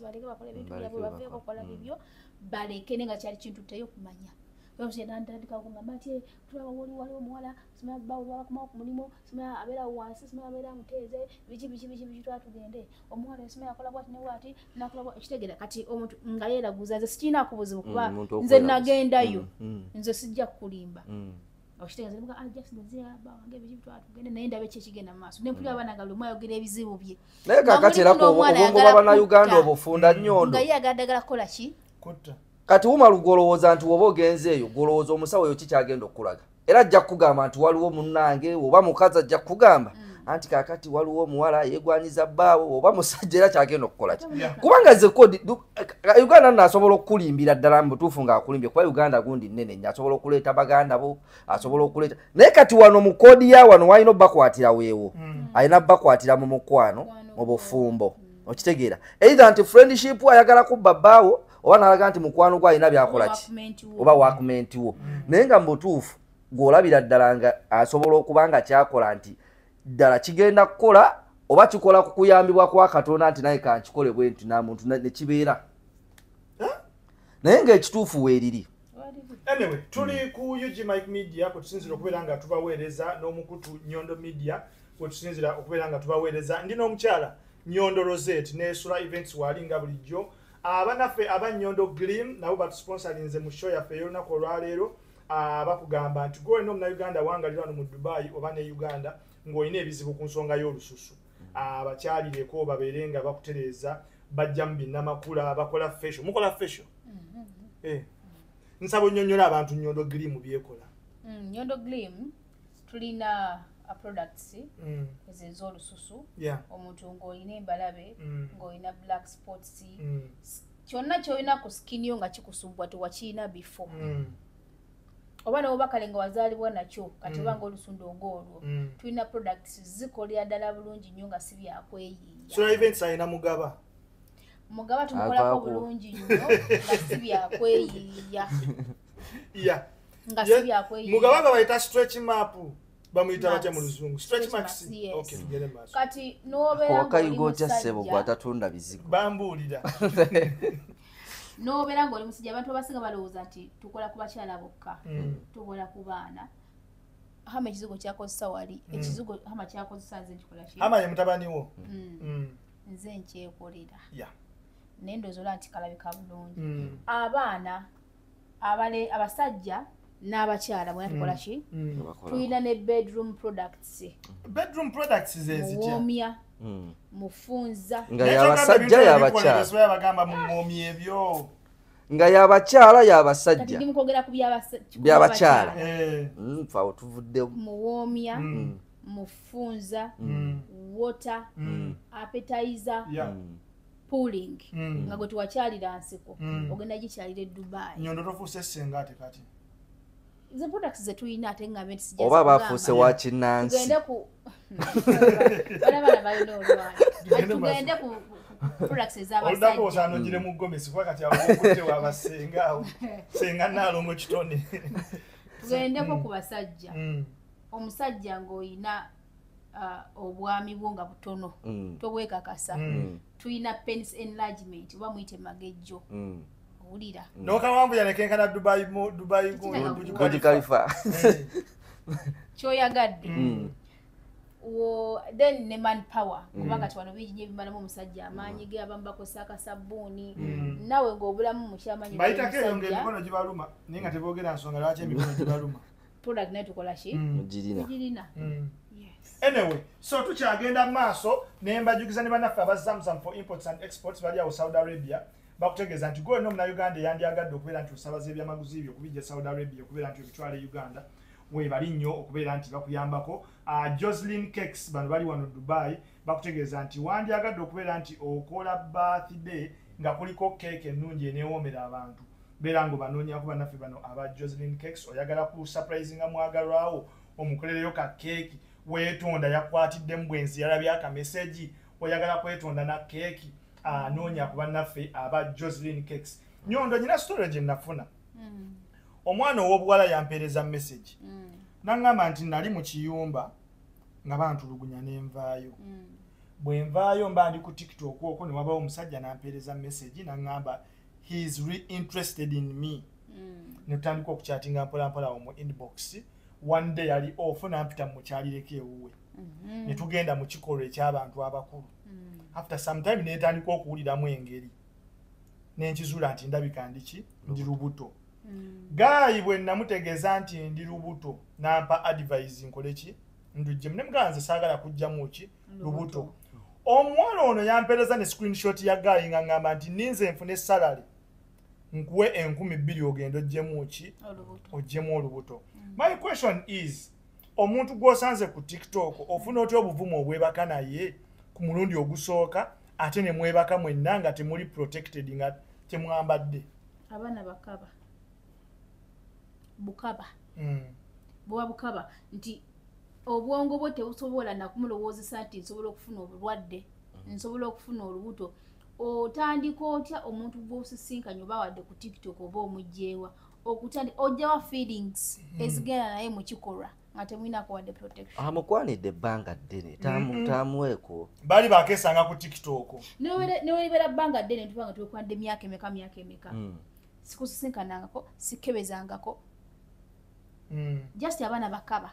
baleke bakole ebintu byabwe baveeko kola bibyo baleke nenga kyali kintu teyo kumanya nandandika kungamba nti tulaba waliwo omuwala simanya bawe babakomawo ku mulimu simanya abeera wansi simanya abeera muteeze biki twatugende omuwala simanya akola bwati ne bwati nakola ekitegeera kati omuntu nga yeeraguza nze sikinaako buzibu kuba nze nagendayo nze sijja kukulimba okitegeeza wange ebiki twatugende naye ndabe ki ekigenda mu maaso nempulira abaana nga lumu ayogera ebizibu bye naye kakati era obwongo bw'Abannayuganda obufunda nnyondo nga ye agadagala kukola ki kati wumala golowooza nti woba ogenze eyo golowooza omusawo eyo kikyagenda okulaga era ajja kugamba nti waliwo munnange oba mukazi ajja kugamba anti kakati waliwo omuwala yegwanyiza bbaawe oba musajja era kyagenda okukola ki kubanga ze kodi Uganda nno asobola okukulimbira ddala mu butuufu ng'akulimbye kuba Uganda gundi nnene nnyo asobola okuleeta baganda bo asobola okuleeta naye kati wano mu koodi ya wano walina obbakwatira weewo alina bbakwatira mu mukwano mu bufumbo okitegeera either nti friendship ayagala kubba bbaawo oba n'alaga nti mukwano gwe alina byakola ki oba wakumenti wo naye nga mu butuufu gw'olabira ddala nga asobola okuba nga kyakola nti ddala kigenda kukola oba kikola ku kuyambibwa kwa Katonda nti naye kankikole bwe nti namuntu ne kibeera naye ng'ekituufu weeriri. Anyway, tuli ku UG Mike Media kwe tusinzira okubeera nga tubaweereza n'omukutu Nyondo Media kwe tusinzira okubeera nga tubaweereza ndi n'omukyala Nyondo Rosette ne Sula Events walinga bulijjo abanaffe aba Nyondo Glim nabo batusponsorinze mu show yaffe y'olunaku olwaleero bakugamba nti gwe n'Omunnayuganda wangalira wano mu Dubai oba ne Uganda ng'olina ebizibu ku nsonga y'olususu abakyalireko babeere nga bakutereeza bajja mu binnamakula bakola fashion mukola fashion nsaba nnyonnyola abantu Nyondo Glim byekola Nyondo Glim tulina products ez'olususu omuntu ng'olina embalabe ng'olina black spots kyonna ky'olina ku skin yo nga kikusumbwa tewakiina before obana obakalenga wazalibwa nakyo kati obanga olusundo ng'olwo tulina products zikolera ddala bulungi nnyo nga si byakweyiiya. So events alina mugaba tumukolako bulungi nnyo nga si byakweyiiya. nga si byakweyiiya. Mugaba nga bayita stretch map bamuyita batya mu luzungu stretch max. Okay, tugere maaso. Kati n'obeera ng'oli musajja gw'atatunda bizigo bambuulira n'obeera ng'oli musajja abantu abasinga balowooza nti tukola ku bakyala bokka tukola ku baana. Hama ekizigo kyakozesa wali ekizigo hama kyakozesa nze nkikola ki hama ye mutabani wo nze nkyekolera naye ndowooza nti kalabika bulungi. Abaana abasajja n'abakyala bwe tukola ki tulina ne bedroom products muwoomya mufunza nga y'abasajja y'abakyala bagamba muŋŋoomya ebyo nga y'abakyala y'abasajja kati ndi mukwogera ku by'abakyala awo tuvuddemu muwoomya mufunza water appetizer pooling nga gwe tuwakyalira nsiko ogenda gikyalira e Dubai. Nyondo tofuuse essenga ate kati ze products ze tulina ate nga benti sijja oba bafuuse wa kinnansi tugende ku bana balina olwanyi tugende ku products ez'abasajja oludako osaanogire mu gomesi kuba kati awokutte wabasenga awo senga naalongo kitone tugendeko ku basajja omusajja ng'oyina obwami bwo nga butono tobwekakasa tulina penis enlargement oba muyite magejjo owulira n'okawambu yanekenkana Dubai Burj Khalifa kyoyagadde then ne man power kubanga wano bingi nnyo ebimalamu omusajja amaanyi ge abamu bakozesa akasabbuuni nawe ng'obulamu mukyamanyi bayitako eyo ng'emikono gibaluma naye nga teboogera nsonga lwaki emikono gibaluma product naye tukola ki mugirina. Anyway, so tukyagenda mu maaso ne mbajukiza ne bannaffe aba Zamzam for imports and exports bali awo Saudi Arabia bakutegeeza nti gwe n'omuna Uganda yandyagadde okubeera nti osabaza ebyamaguzi byo okubijja Saudi Arabia okubeera nti obitwala Uganda webali nnyo okubeera nti bakuyambako. Jocelyn Cakes bano bali wano Dubai bakutegeeza nti wandyagadde okubeera nti okola birthday nga kuliko cake ennungi eneewoomera abantu beera ng'obanoonyaku bannaffe bano aba Jocelyn Cakes oyagala ku surprise nga mwagalwawo omukolereyo ka keeki weetonda yakwatiddemu bwenzi yalabye akameseji oyagala kwetonda na keeki anoonya ku bannaffe aba Jocelyn Cakes. Nyondo nyina story gye nafuna omwana ow'obuwala yampeereza message naŋŋamba nti nali mu kiyumba nga bantulugunya n'envaayo bwe nvaayo mba ndi ku TikTok okwo ne wabawo omusajja nampeereza message naŋŋamba he is really interested in me ne tutandika okukyatinga mpolampola mu inbox. One day yali off nampita mu kyalireko ewuwe ne tugenda mu kikolwa eky'abantu abakulu. After some time netandika okuwuliramu engeri nenkizuula nti ndabika ndiki ndi lubuto. Gaayi bwe namutegeeza nti ndi lubuto nampa advice nkole ki ndujje ne muganze saagala kujjamu ki lubuto. Omuwala ono yampeereza ne screenshot ya gaayi nga ngamba nti ninze nfune salary nkuwe 2,000 ogenda ojjemu ki ojjemu olubuto. My question is omuntu gw'osanze ku TikTok ofuna otya obuvumu obwebaka naye ku mulundi ogusooka ate ne mwebaka mwenna nga temuli protected nga temwambadde abaana bakaba bukaba bwa bukaba nti obwongo bwo tebusobola nakumulowoozesa nti nsobola okufuna obulwadde nsobola okufuna olubuto. Otandika otya omuntu gw'osisinkanye oba wadde ku TikTok oba omugyeewa ojjawa feelings ezigenda naye mu kikolwa nga temwinako wadde protection. Amukwanidde ebbanga ddene tamuweeko bali bakeesanga ku TikTok newelibeera bbanga ddene ntubanga twekwanidde emyaka emeka sikusisinkanangako sikebezangako just abaana bakaba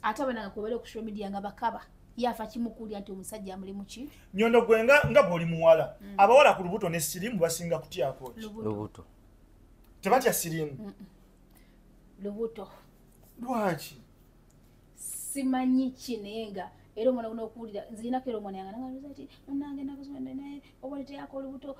ate abaana nga kwebali ku social media nga bakaba yafa kimukulya nti omusajja mulimu ki. Nyondo gwe nga bw'oli muwala abawala ku lubuto ne sirimu basinga kutyako lubuto tebatya sirimu lubuto lwaki simanyi ki naye nga era omwana guna okuwulira nzirinako era omwana yange nangaluza nti munange nakusomende naye obwali teyako olubuto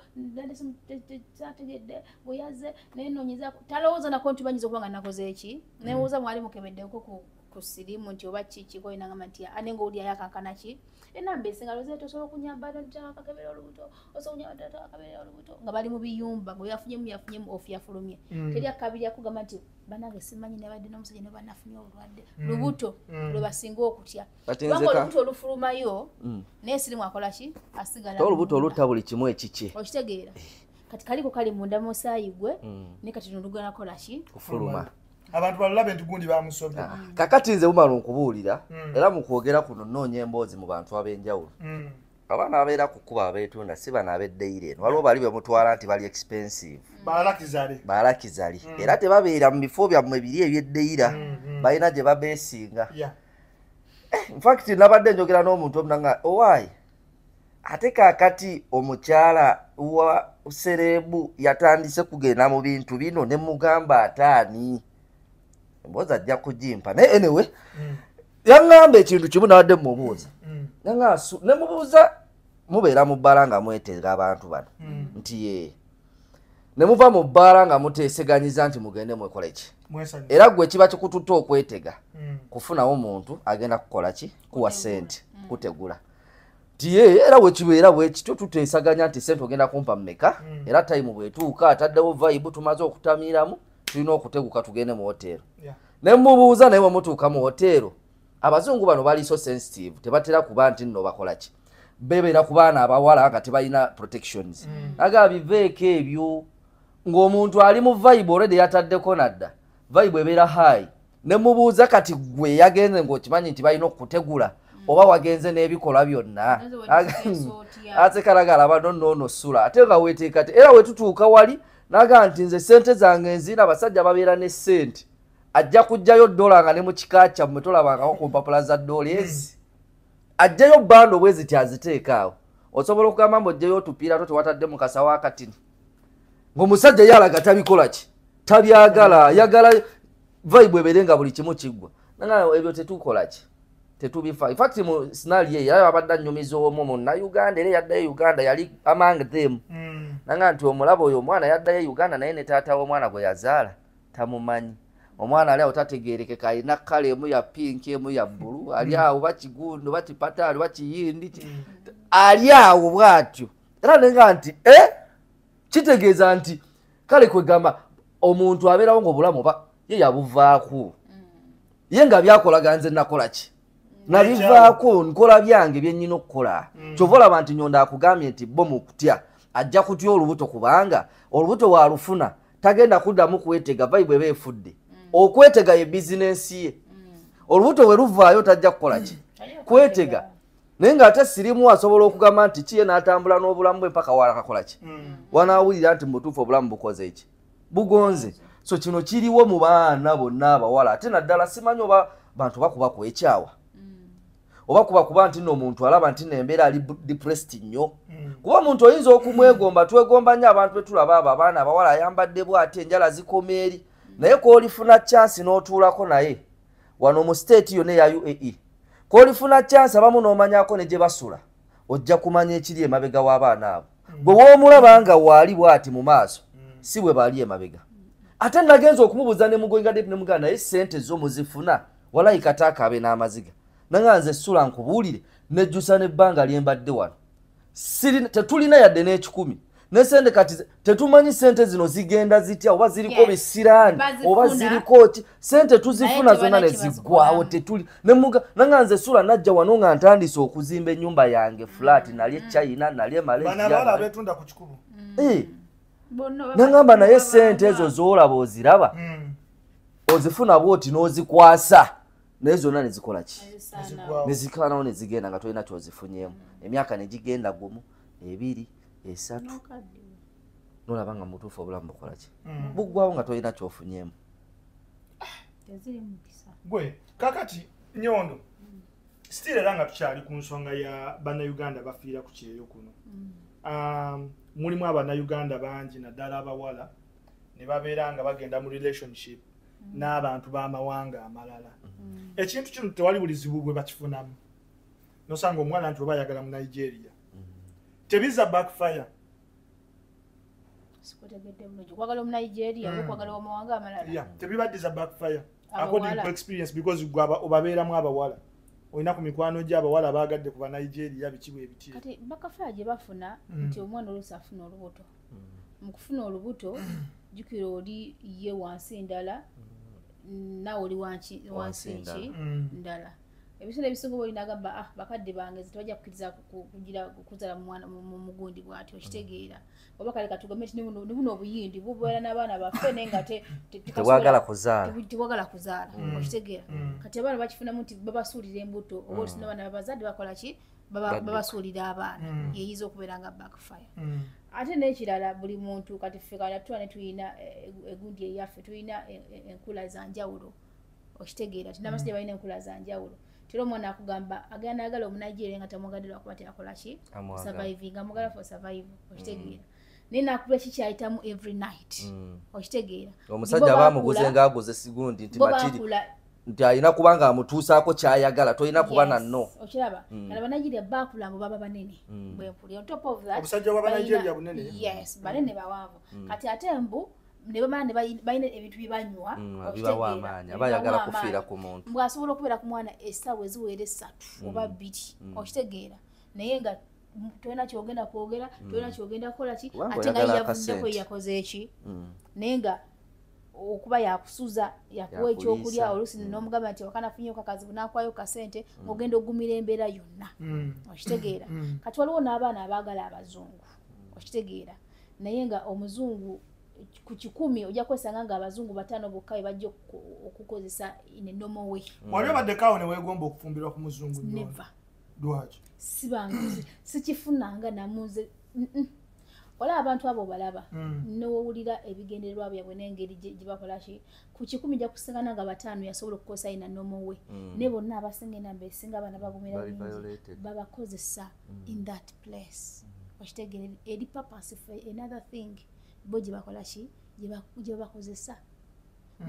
sategedde bwe yazze naye noonyezaako talowooza nako nti banyiza okuba nga nakoze eki newoza mwali mukebeddeko ku ku sirimu nti oba kiki ko inangamba nti ane ngo uli ayakankana ki enamba esinga loze tosobola okunyamba ddala kakebera olubuto osobola okunyamba ddala kakebera olubuto nga bali mu biyumba ngo yafunyemu ofu yafulumye teri akabiri akugamba nti banange simanyi nabadde n'omusajja ne banafunye obulwadde lubuto lwe basinga okutya kubanga olubuto olufulumayo naye sirimu akola ki asigala olubuto olutta buli kimu ekiki okitegeera kati kaliko kali munda mu musaayi gwe ne kati nolugana kola ki kufuluma abantu balulabe nti gundi bamusobya kakati nze bumala nkubuulira era mu kwogera kuno nnoonya emboozi mu bantu ab'enjawulo abaana abeera ku kkuba abeetunda si bano ab'eddeire eno waliwo bali bemutwala nti bali expensive baalakizale era tebabeera mu bifo byammwe biri ebyeddeira balina gye babeesinga infact nabadde njogera n'omuntu omunanga owaayi ate kaakati omukyala wa serebu yatandise kugenda mu bintu bino ne mugamba ataani emboozi ajja kugimpa naye anyway yaŋŋamba ekintu kimu nabadde mumubuuza ne mubuuza mubeera mu bbaala nga mwetega abantu bano nti ye ne muva mu bbaala nga muteeseganyiza nti mugende mwekola ki era gwe kiba kikututte okwetega kufunawo muntu agenda kukola ki kuwa sente kutegula nti ye era wekibeera bwekityo tuteesaganya nti sente ogenda kumpa mmeka era tayimu bwetuuka ataddewo vibe tumaze okutamiiramu tulina okuteguka tugende mu hotero ne mubuuza naye bwemutuuka mu hotero abazungu bano bali so sensitive tebatera kuba nti nno bakola ki bebeera ku baana abawala nga tebalina protections aga biveeko ebyo ng'omuntu ali mu vibe already yataddeko nadda vibe ebeera high ne mubuuza kati gwe yagenze ng'okimanyi nti balina okutegula oba wagenze n'ebikolwa byonna atekalagala banonoono ssula ate nga weeteeka era wetutuuka wali naga nti nze sente zange nzina abasajja babeera ne sente ajja kujjayo dola nga ne mu kika kyammwe tolabangako ku mpapula za dola ezi ajjayo bando bwe ziti aziteeka awo osobola okugamba mbu ojjayo otupiira to tewatadde mu kasawo akatini ng'omusajja yalaga tabikola ki tabyagala ayagala vibe ebeere nga buli kimu kiggwa nanga ebyo tetukola ki tetubifa in fact mu scenario yayo abadde annyumiza omu mu Uganda era yaddayo Uganda yali among them nanga nti omulabo oyo omwana yaddayo Uganda naye ne taata w'omwana gwe yazaala tamumanyi omwana ali awo tategeerekeka alina kkala emu ya pinki emu ya bbulu ali awo bakigundu bakipataali bakiyindi ali awo bw'atyo era nenga nti kitegeeza nti kale kwegamba omuntu abeerawo ng'obulamu oba ye yabuvaako ye nga byakolaga nze nakola ki nabivaako nkola byange byennyina okukola kyova olaba nti Nyonda akugambye nti bo mu kutya ajja kutya olubuto kubanga olubuto waalufuna tagenda kuddamu kwetega vibe eba efudde okwetega ye bizinensi ye olubuto we luvaayo tajja kukola ki kwetega naye ng'ate sirimu asobola okugamba nti kiye n'atambula n'obulamu bwe mpaka waalakakola ki wanaawulira nti mubutuufu obulamu bukoze ki bugonze so kino kiriwo mu baana bonna abawala ate naddala simanyi oba bantu bakuba kwekyawa oba kuba nti nno omuntu alaba nti nembeera ali depressed nnyo kuba omuntu oyinza okumwegomba twegomba nnyo abantu betulaba abo abaana abawala ayambadde bw'ati enjala zikoma eri naye koolifuna chance n'otuulako naye wano mu state yonna eya UAE koolifuna chance abamu n'omanyako ne gye basula ojja kumanya ekiri emabega w'abaana abo bwe woomulaba nga waali bw'ati mu maaso si bwe baali emabega ate nagenza okumubuuza ne mugoinga depi ne mugana naye sente zo muzifuna walayika abe n'amaziga nanga nze sula nkubuulire nejjusa n'ebbanga lyembadde wano tetulina yadde n'ekikumi nesente kati tetumanyi sente zino zigenda zitya oba ziriko bisiraani oba ziriko ki sente tuzifuna zonna ne ziggwawo tetuli nanga nze sula najja wano nga ntandise okuzimba ennyumba yange flat nali China nali Malaysia nangamba naye sente ezo zoolaba oziraba ozifuna bwoti n'ozikwasa naye zonna ne zikola ki ne zikaanawo ne zigenda nga tolina kyozifunyeemu emyaka ne gigenda gumu ebiri esatu nolaba nga mutuufu obulamu bukola ki buggwawo nga tolina kyofunyeemu gwe kakati Nyondo still era nga tukyali ku nsonga ya bannayuganda bafiira ku kyeyo kuno mulimu abannayuganda bangi naddala abawala ne babeera nga bagenda mu relationship n'abantu b'amawanga amalala ekintu kino tewali bulizibu bwe bakifunamu nosanga omwana nti oba ayagala mu Nigeria tebiza backfire sikutegedde bulungi kwagala mu Nigeria okwagala mu mawanga amalala tebibaddiza backfire according to experience because obabeeramu abawala olina ku mikwano gy'abawala baagadde ku Banigeria bikibu ebiti kati bakafaya gye bafuna nti omwana oluusi afuna olubuto mu kufuna olubuto jjukira oli ye wansi ndala nawe oli wansi nki ndala ebiseera ebisinga olina agamba bakadde bange tebajja kukkiriza kuzaala mwana mu mugundi bw'ati okitegeera oba kale katugambe nti ne buno obuyindi bubeera n'abaana baffe naye nga tebwagala kuzaala okitegeera kati abaana bakifunamu nti babasuulira embuto oba olisina abaana babazadde bakola ki babasuulira abaana yeeyiza okubeera nga backfire ate n'ekirala buli muntu kati ffe katutula ne tulina egundi eyaffe tulina enkula za njawulo okitegeera tinabasajja balina enkula za njawulo tero omwana akugamba agenda ayagala omunajeria nga tamwagadde lwakuba teyakola ki surviving amwagala for survive okitegeera naye nakuba kikyayitamu every night okitegeera omusajja bamuguze ng'aguze sigundi nti matiri nti alina kubanga amutuusaako kyayagala tolina kuba nanno okiraba kala Banigeria baakula mbu baba banene bwempuli on top of that obusajja bwa Banigeria bunene yes banene bawanvu kati ate mbu nebamana balina ebintu bibanywa okitegeera bayagala kufiira ku muntu bw'asobola okubeera ku mwana essaawa eziwera 3 oba 2 okitegeera naye nga tolina kyogenda kwogera tolina kyogenda kukola ki ate nga yavuddeko yakoze eki naye nga okuba yakusuza yakuwa ekyokulya oluusi n'omugamba nti wakana afunyeyo kakazibu n'akwayo kasente ng'ogenda ogumira embeera yonna okitegeera kati waliwo n'abaana abaagala abazungu okitegeera naye nga omuzungu ku 100 ojja kwesanga nga abazungu 5 bokka bajja okukozesa in a normal way wali baddekaawo ne weegomba okufumbirwa ku muzungu never lwaki sibanguzi sikifunanga namuze wala abantu abo balaba n'owulira ebigendererwa byabwe n'engeri gye bakola ki ku 10 ja kusangana nga 5 yasobola okukozesa ina normal way ne bonna abasinga enamba esinga abana bagumira bingi babakozesa in that place okitegeera eri purpose for another thing bo gye bakola ki gye bakozesa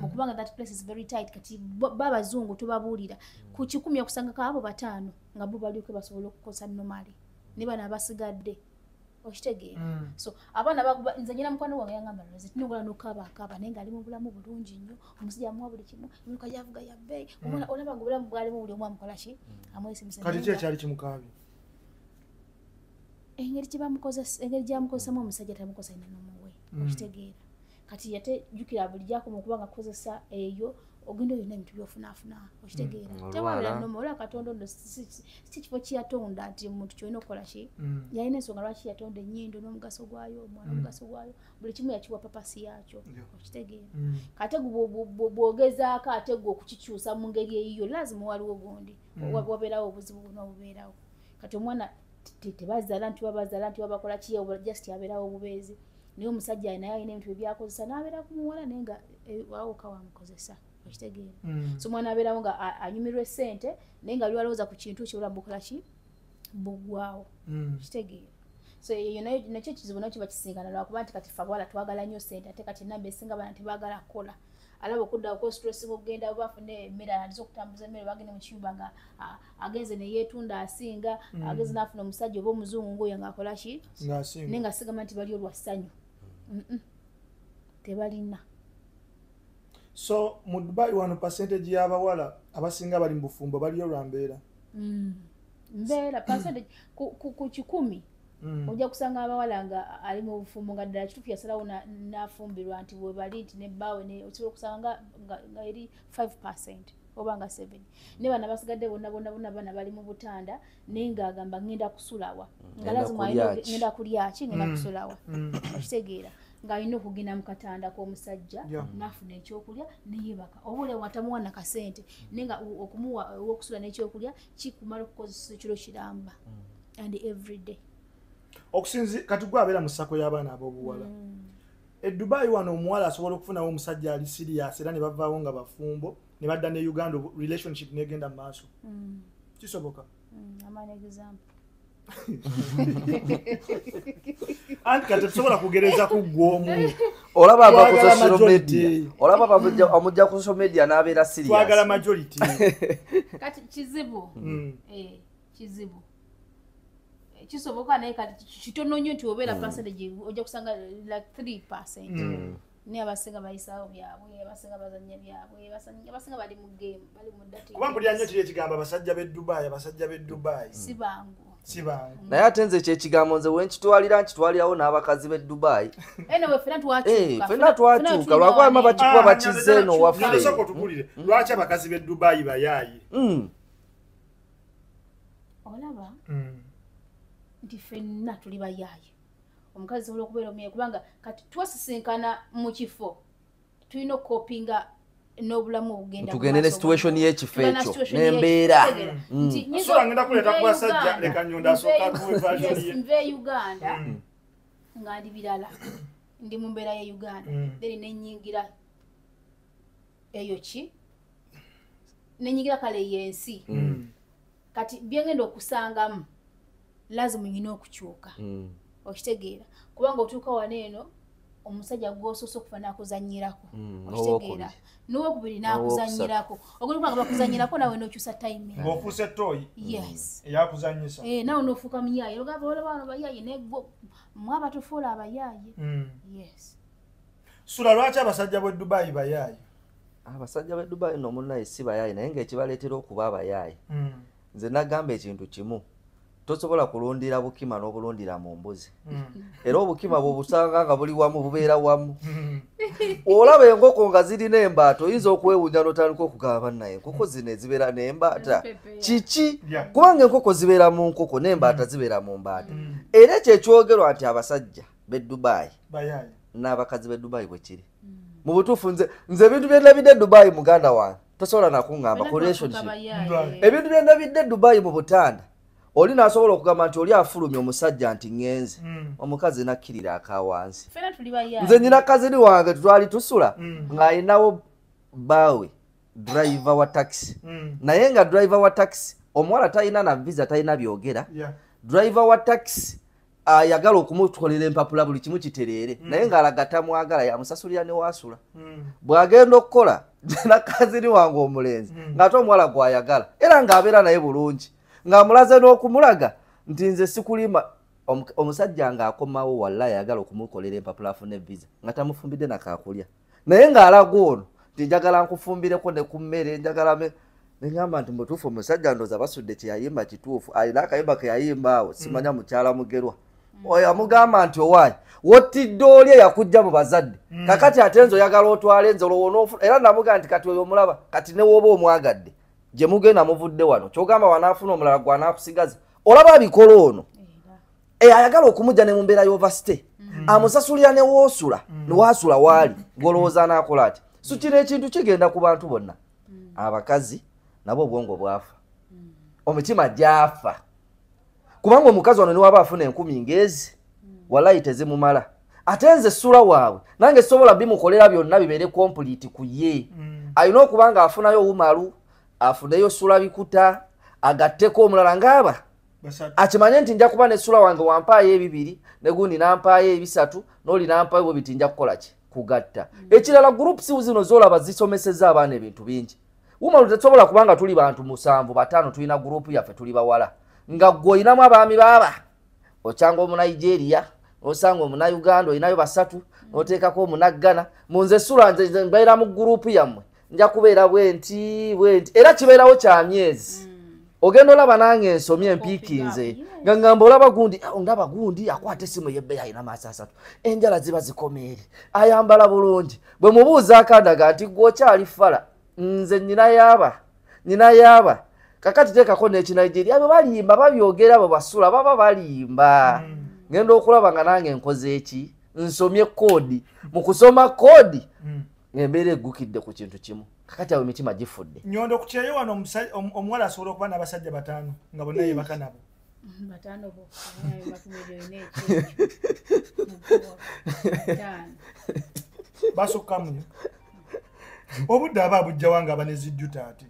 okubanga that place is very tight kati babazungu tubabuulira ku 10 okusangako abo 5 nga bo baliko basobola okukozesa normally ne bana abasigadde okitegeera so abaana bakuba nze nyina mukwano gwange yangamba nze tinogala n'okabaakaba naye ng'ali mu bulamu bulungi nnyo omusajja amuwa buli kimu emmotoka gyavuga ya bbeeyi omwana olaba nga obulamu bwalimu buli omu amukola ki amwesimisa kati ki ekyali kimukaabye engeri gyamukozesamu omusajja tamukozesa ina nomuwe okitegeera kati yate jjukira buli gyakoma okuba nga kukozesa eyo ogenda oyina ebintu byofunaafuna okitegeera tewabula nomu olwa katonda ono si kifo kiyatonda nti omuntu kyolina okukola ki yalina ensonga lwaki yatonda ennyindo n'omugaso gwayo omwana omugaso gwayo buli kimu yakiwa papasi yakyo okitegeera kate bw'ogezaako ate gwe okukikyusa mu ngeri eyiyo lazima waliwo gundi wabeerawo obuzibu bwonna obubeerawo kati omwana tebazaala nti babakola kiye just abeerawo obubeezi naye omusajja naye alina ebintu bye byakozesa n'abeera ku muwala naye nga wawoka wamukozesa okitegeera so omwana abeerawo nga anyumirwa essente naye nga lwalowooza ku kintu kyobola bukola ki bugwawo okitegeera so eyo nakyo ekizibu nakyo bakisingana lwakuba nti kati ffe abawala twagala nnyo ssente ate kati enamba esinga bana tebaagala kukola alaba okuddaako stress okugenda bafune emmere aliza okutambuza emmere bagende mu kiyumba nga agenze ne yeetunda asinga agenze n'afuna omusajja oba omuzungu ng'oyo ng'akola ki naye nga sigamba nti bali olwa ssanyu tebalina so mu Dubai wano percentage y'abawala abasinga bali mu bufumbo baliyo lwa mbeera mbeera percentage ku 10 ojja kusanga abawala nga ali mu bufumbo nga ddala kituufu yasalawo n'afumbirwa nti bwe bali nti nebbaawe osobola okusanga nga eri 5% oba nga 7 ne bana basigadde bonna bana bali mu butanda naye ng'agamba ngenda kusulawa nga lazima ngenda kulyaki ngenda kusulawa okitegeera ng'alina okugenda mu katanda k'omusajja n'afuna ekyokulya neyebaka oba olewo atamuwa na kasente naye nga okumuwa okusula n'ekyokulya kikumala okukozesa ekiro kiramba and every day okusinzi kati gwe abeera mu ssako y'abaana ab'obuwala Dubai wano omuwala asobola okufunawo omusajja ali serious era ne bavaawo nga bafumbo ne badda ne Uganda relationship negenda mu maaso kisoboka amana example anti kati tusobola kugereza ku gwomu olaba aba ku social media olaba amujja ku social media n'abeera serious twagala majority kati kizibu kizibu kisoboka naye kati kitono nnyo nti obeera percentage ojja kusanga like 3% ne abasinga bayisawo byabwe abasinga bazanya byabwe abasinga bali mu game bali mu data kuba mpulira nnyo kiri ekigamba abasajja b'e Dubai si bangu naye ate nze kyekigambo nze nkitwalirawo n'abakazi b'e Dubai fena twakyuka lwakwama bakikuba bakize eno waffe lwaki abakazi b'e Dubai bayaayi olaba nti ffenna tuli bayaayi omukazi sobola okubeera omuyayi kubanga kati twasisinkana mu kifo tulina okukopinga n'obulamu obugenda tugende ne situation y'ekifo ekyo n'embeera ngenda kuleeta ku basajja leka Nnyonda asooka nve Uganda nga ndi birala ndi mu mbeera ya Uganda then nenyingira eyo ki nenyingira kale yensi kati byengenda okusangamu lazima nyina okukyuka okitegeera kubanga otuuka wano eno omusajja gwosoose okufa n'akuzanyirako okitegeera n'owokubiri n'akuzanyirako ogulukubanga bakuzanyirako nawe n'okyusa time ng'ofuuse toyi eyakuzanyisa nawe n'ofuuka muyaayi ogamba olaba bano bayaayi negwo mwaba tufuula abayaayi sula lwaki abasajja b'e Dubai bayaayi abasajja b'e Dubai n'omunaye si bayaayi naye ng'ekibaleetera okuba abayaayi nze nagamba ekintu kimu tosobola kulundira bukima n'obulundira mu mbuzi era obukima bw'obusanga nga buli wamu bubeera wamu olaba enkoko nga zirina embaato oyinza okwewunya n'otandika okugaba naye enkoko zino ezibeera n'embaata kiki kubanga enkoko zibeera mu nkoko n'embaata zibeera mu mbaata era ekyo ekyogerwa nti abasajja b'e Dubai n'abakazi b'e Dubai bwe kiri mu butuufu nze ebintu bye ndabidde e Dubai muganda wange tosobola nakuŋŋamba ku relationship ebintu bye ndabidde e Dubai mu Butanda oli nasobola okugamba nti oli afulumya omusajja nti ngenze omukazi nakkirira akawansi nze nyina kazini wange tutwali tusula ng'ayinawo baawe driver wa taxi naye nga driver wa taxi omuwala talina na visa talina byogera driver wa taxi ayagala okumukolera empapula buli kimu kitereere naye ng'alaga tamwagala yamusasulira ne wasula bw'agenda okukola na kazini wange omulenzi ng'ate omuwala gw'ayagala era ng'abeera naye bulungi ng'amulaze n'okumulaga nti nze sikulima omusajja ng'akomawo walla ayagala okumukolera empapula afune visa nga tamufumbidde nakaakulya naye ng'alaga ono nti njagala nkufumbireko ne ku mmere njagala neŋŋamba nti mutuufu omusajja ndooza basudde kyeyayimba kituufu alina akayimba ke yayimba awo simanya mukyala mugerwa oyo amugamba nti owaayi wottidde oli eyakujja mu bazadde kakati ate nze oyagala otwala enze olowonoofu era namugamba nti kati oyo omulaba kati ne wooba omwagadde gye mugenda muvudde wano kyogamba wanaafuna omulala gwanaakusigaza olaba abikola ono ayagala okumujja ne mu mbeera y'ovasite amusasulira ne woosula ne waasula waali golowooza anaakola ati so kino ekintu kigenda ku bantu bonna abakazi nabo obwongo bwafa omutima gyafa kubanga omukazi wano niwaba afuna 10 ngezi walayi tezimumala ate nze essula waabwe nange sobola bimukolera byonna bibeere complete ku ye alina okuba nga afunayo wumalu afuneyo sula bikuta agatteko omulala ngaaba akimanye nti nja kuba nessula wange wampaayo ebibiri ne gundi nampaayo ebisatu n'oli nampaayo bwe biti nja kukola ki kugatta ekirala groups zino zolaba zisomeseza abaana ebintu bingi wumalu tesobola kubanga tuli bantu 7 5 tulina group yaffe tuli bawala nga gwe oyinamu abaami baaba okyanga omunigeria osanga omunauganda oyinayo 3 n'oteekako omunaggana munze essula nze mbeera mu gurupu yammwe nja kubeera bwenti era kibeerawo kya myezi ogenda olaba nange ensomye empiikinze nga ngamba olaba gundi ndaba gundi akwata essimu yebbeeyi alina maaso 3 enjala ziba zikomeere ayambala bulungi bwe mubuuza akandaga nti gwokyali fala nze nyina yaaba kakati teekako n'ekinigeria abo balimba babyogera abo basula baba balimba ngenda okulaba nga nange nkoze eki nsomye koodi mu kusoma koodi ng'embeera eggukidde ku kintu kimu kakati awo emitima gifudde Nyondo ku kyeyo wano omuwala asobola okuba n'abasajja 5 nga bonna yebaka nabo 5 bo basukka munyo obudde aba bujja wange abanezijjuta ati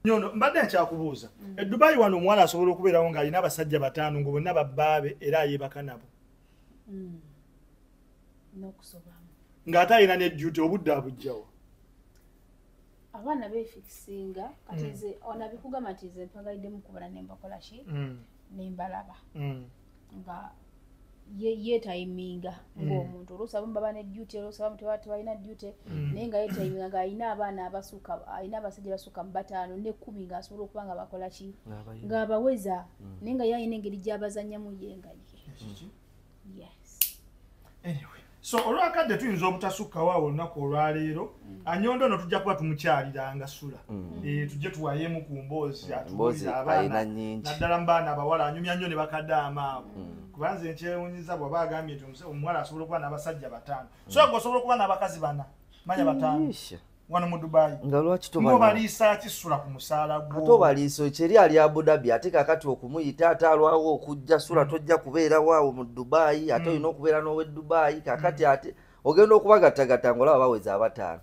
Nyondo mbadde nkyakubuuza e Dubai wano omuwala asobola okubeerawo ng'alina abasajja 5 nga bonna babbaabe era yebaka nabo ng'ate alina nejjuti obudde abujjawo abaana beefikisinga kati nze onabikugamba nti nze mpagalidde mukubala nembakola ki nembalaba nga ye timinga ng'omuntu oluusi baba ne duty oluusi abamu tebalina duty naye nga ye timinga ng'alina abaana alina abasajja basuka mu 5 ne 10 ng'asobola okuba nga bakola ki ng'abaweza naye nga ye alina engeri gy'abazannyamu ye nga ye. Yes. Anyway, so olwakadde tuyinza obutasukkawo awo olunaku olwaleero Anyondo no tujja kuba tumukyaliranga Sula tujje tuwayeemu ku mboozi atubuulira abaana naddala mu baana abawala anyumya nnyo ne bakaddaama abo kubanze nkyewunyiza bw'aba agambye nti omuwala asobola okuba n'abasajja 5 so asobola okuba n'abakazi 4 manya 5 wano mu Dubai nga lwaki tobaliisa kisula ku musaala gwo ate obaliisa ekyeri ali Abu Dhabi ate kakati okumuyita ate alwawo okujja Sula tojja kubeera waawo mu Dubai ate olina okubeera n'owe Dubai kakati ate ogenda okubagattagatta ng'olaba baweza 5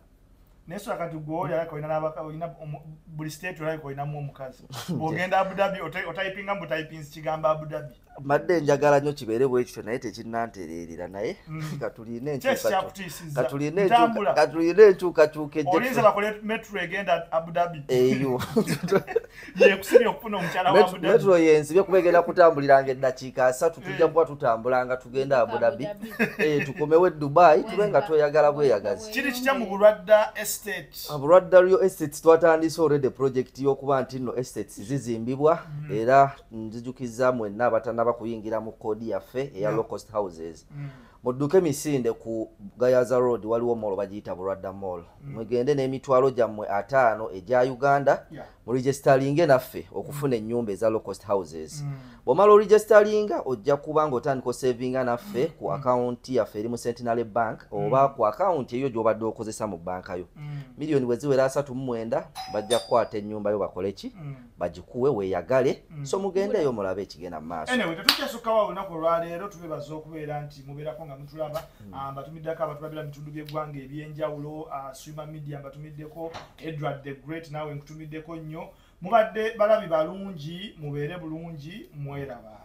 Neswa kati gwo yako ina nabaka ina buli state yako ina mu omukazi ogenda Abu Dhabi otayipinga mbu typings kigamba Abu Dhabi madde njagala nnyo kibeere bwekityo naye tekinnantereerera naye katuline enkyukakyuka olinza bakole metro egenda Abu Dhabi eyo yekusibye okufuna omukyala wa Abu Dhabi metro yensibye kubegenda kutambuliranga eddakiika 3 tujja kuba tutambulanga tugenda Abu Dhabi tukomewo Dubai tubenga tweyagala bweyagazi kiri kitya mu Bulwadda estate Bulwadda Real Estates twatandise already project y'okuba nti nno estates zizimbibwa era nzijukiza mwenna abatanaba kuyingira mu kodi yaffe eya low cost houses mudduke misinde ku Gayaza Road waliwo mall bagiyita Bulwadda Mall mwegende n'emitwalo gyammwe 5 egya Uganda mu registeringe naffe okufuna ennyumba eza low cost houses bw'omala registeringa ojja kuba ng'otandika savinga naffe ku account yaffe eri mu Centenary Bank oba ku account eyo gy'obadde okozesa mu banka yo miliyoni bwe ziwera 39 bajja kukwata ennyumba yo bakole ki bagikuwe weeyagale so mugendeyo mulabe ekigenda mu maaso. Anyway, tetukyasukkawo olunaku olwaleero tubebaza okubeera nti mubeerako nga mutulaba mbatumiddeko abatulabira bitundu by'eggwanga ebyenjawulo Swima Media mbatumiddeko Edward the Great nawe nkutumiddeko nnyo mubadde balabi balungi mubeere bulungi mweraba.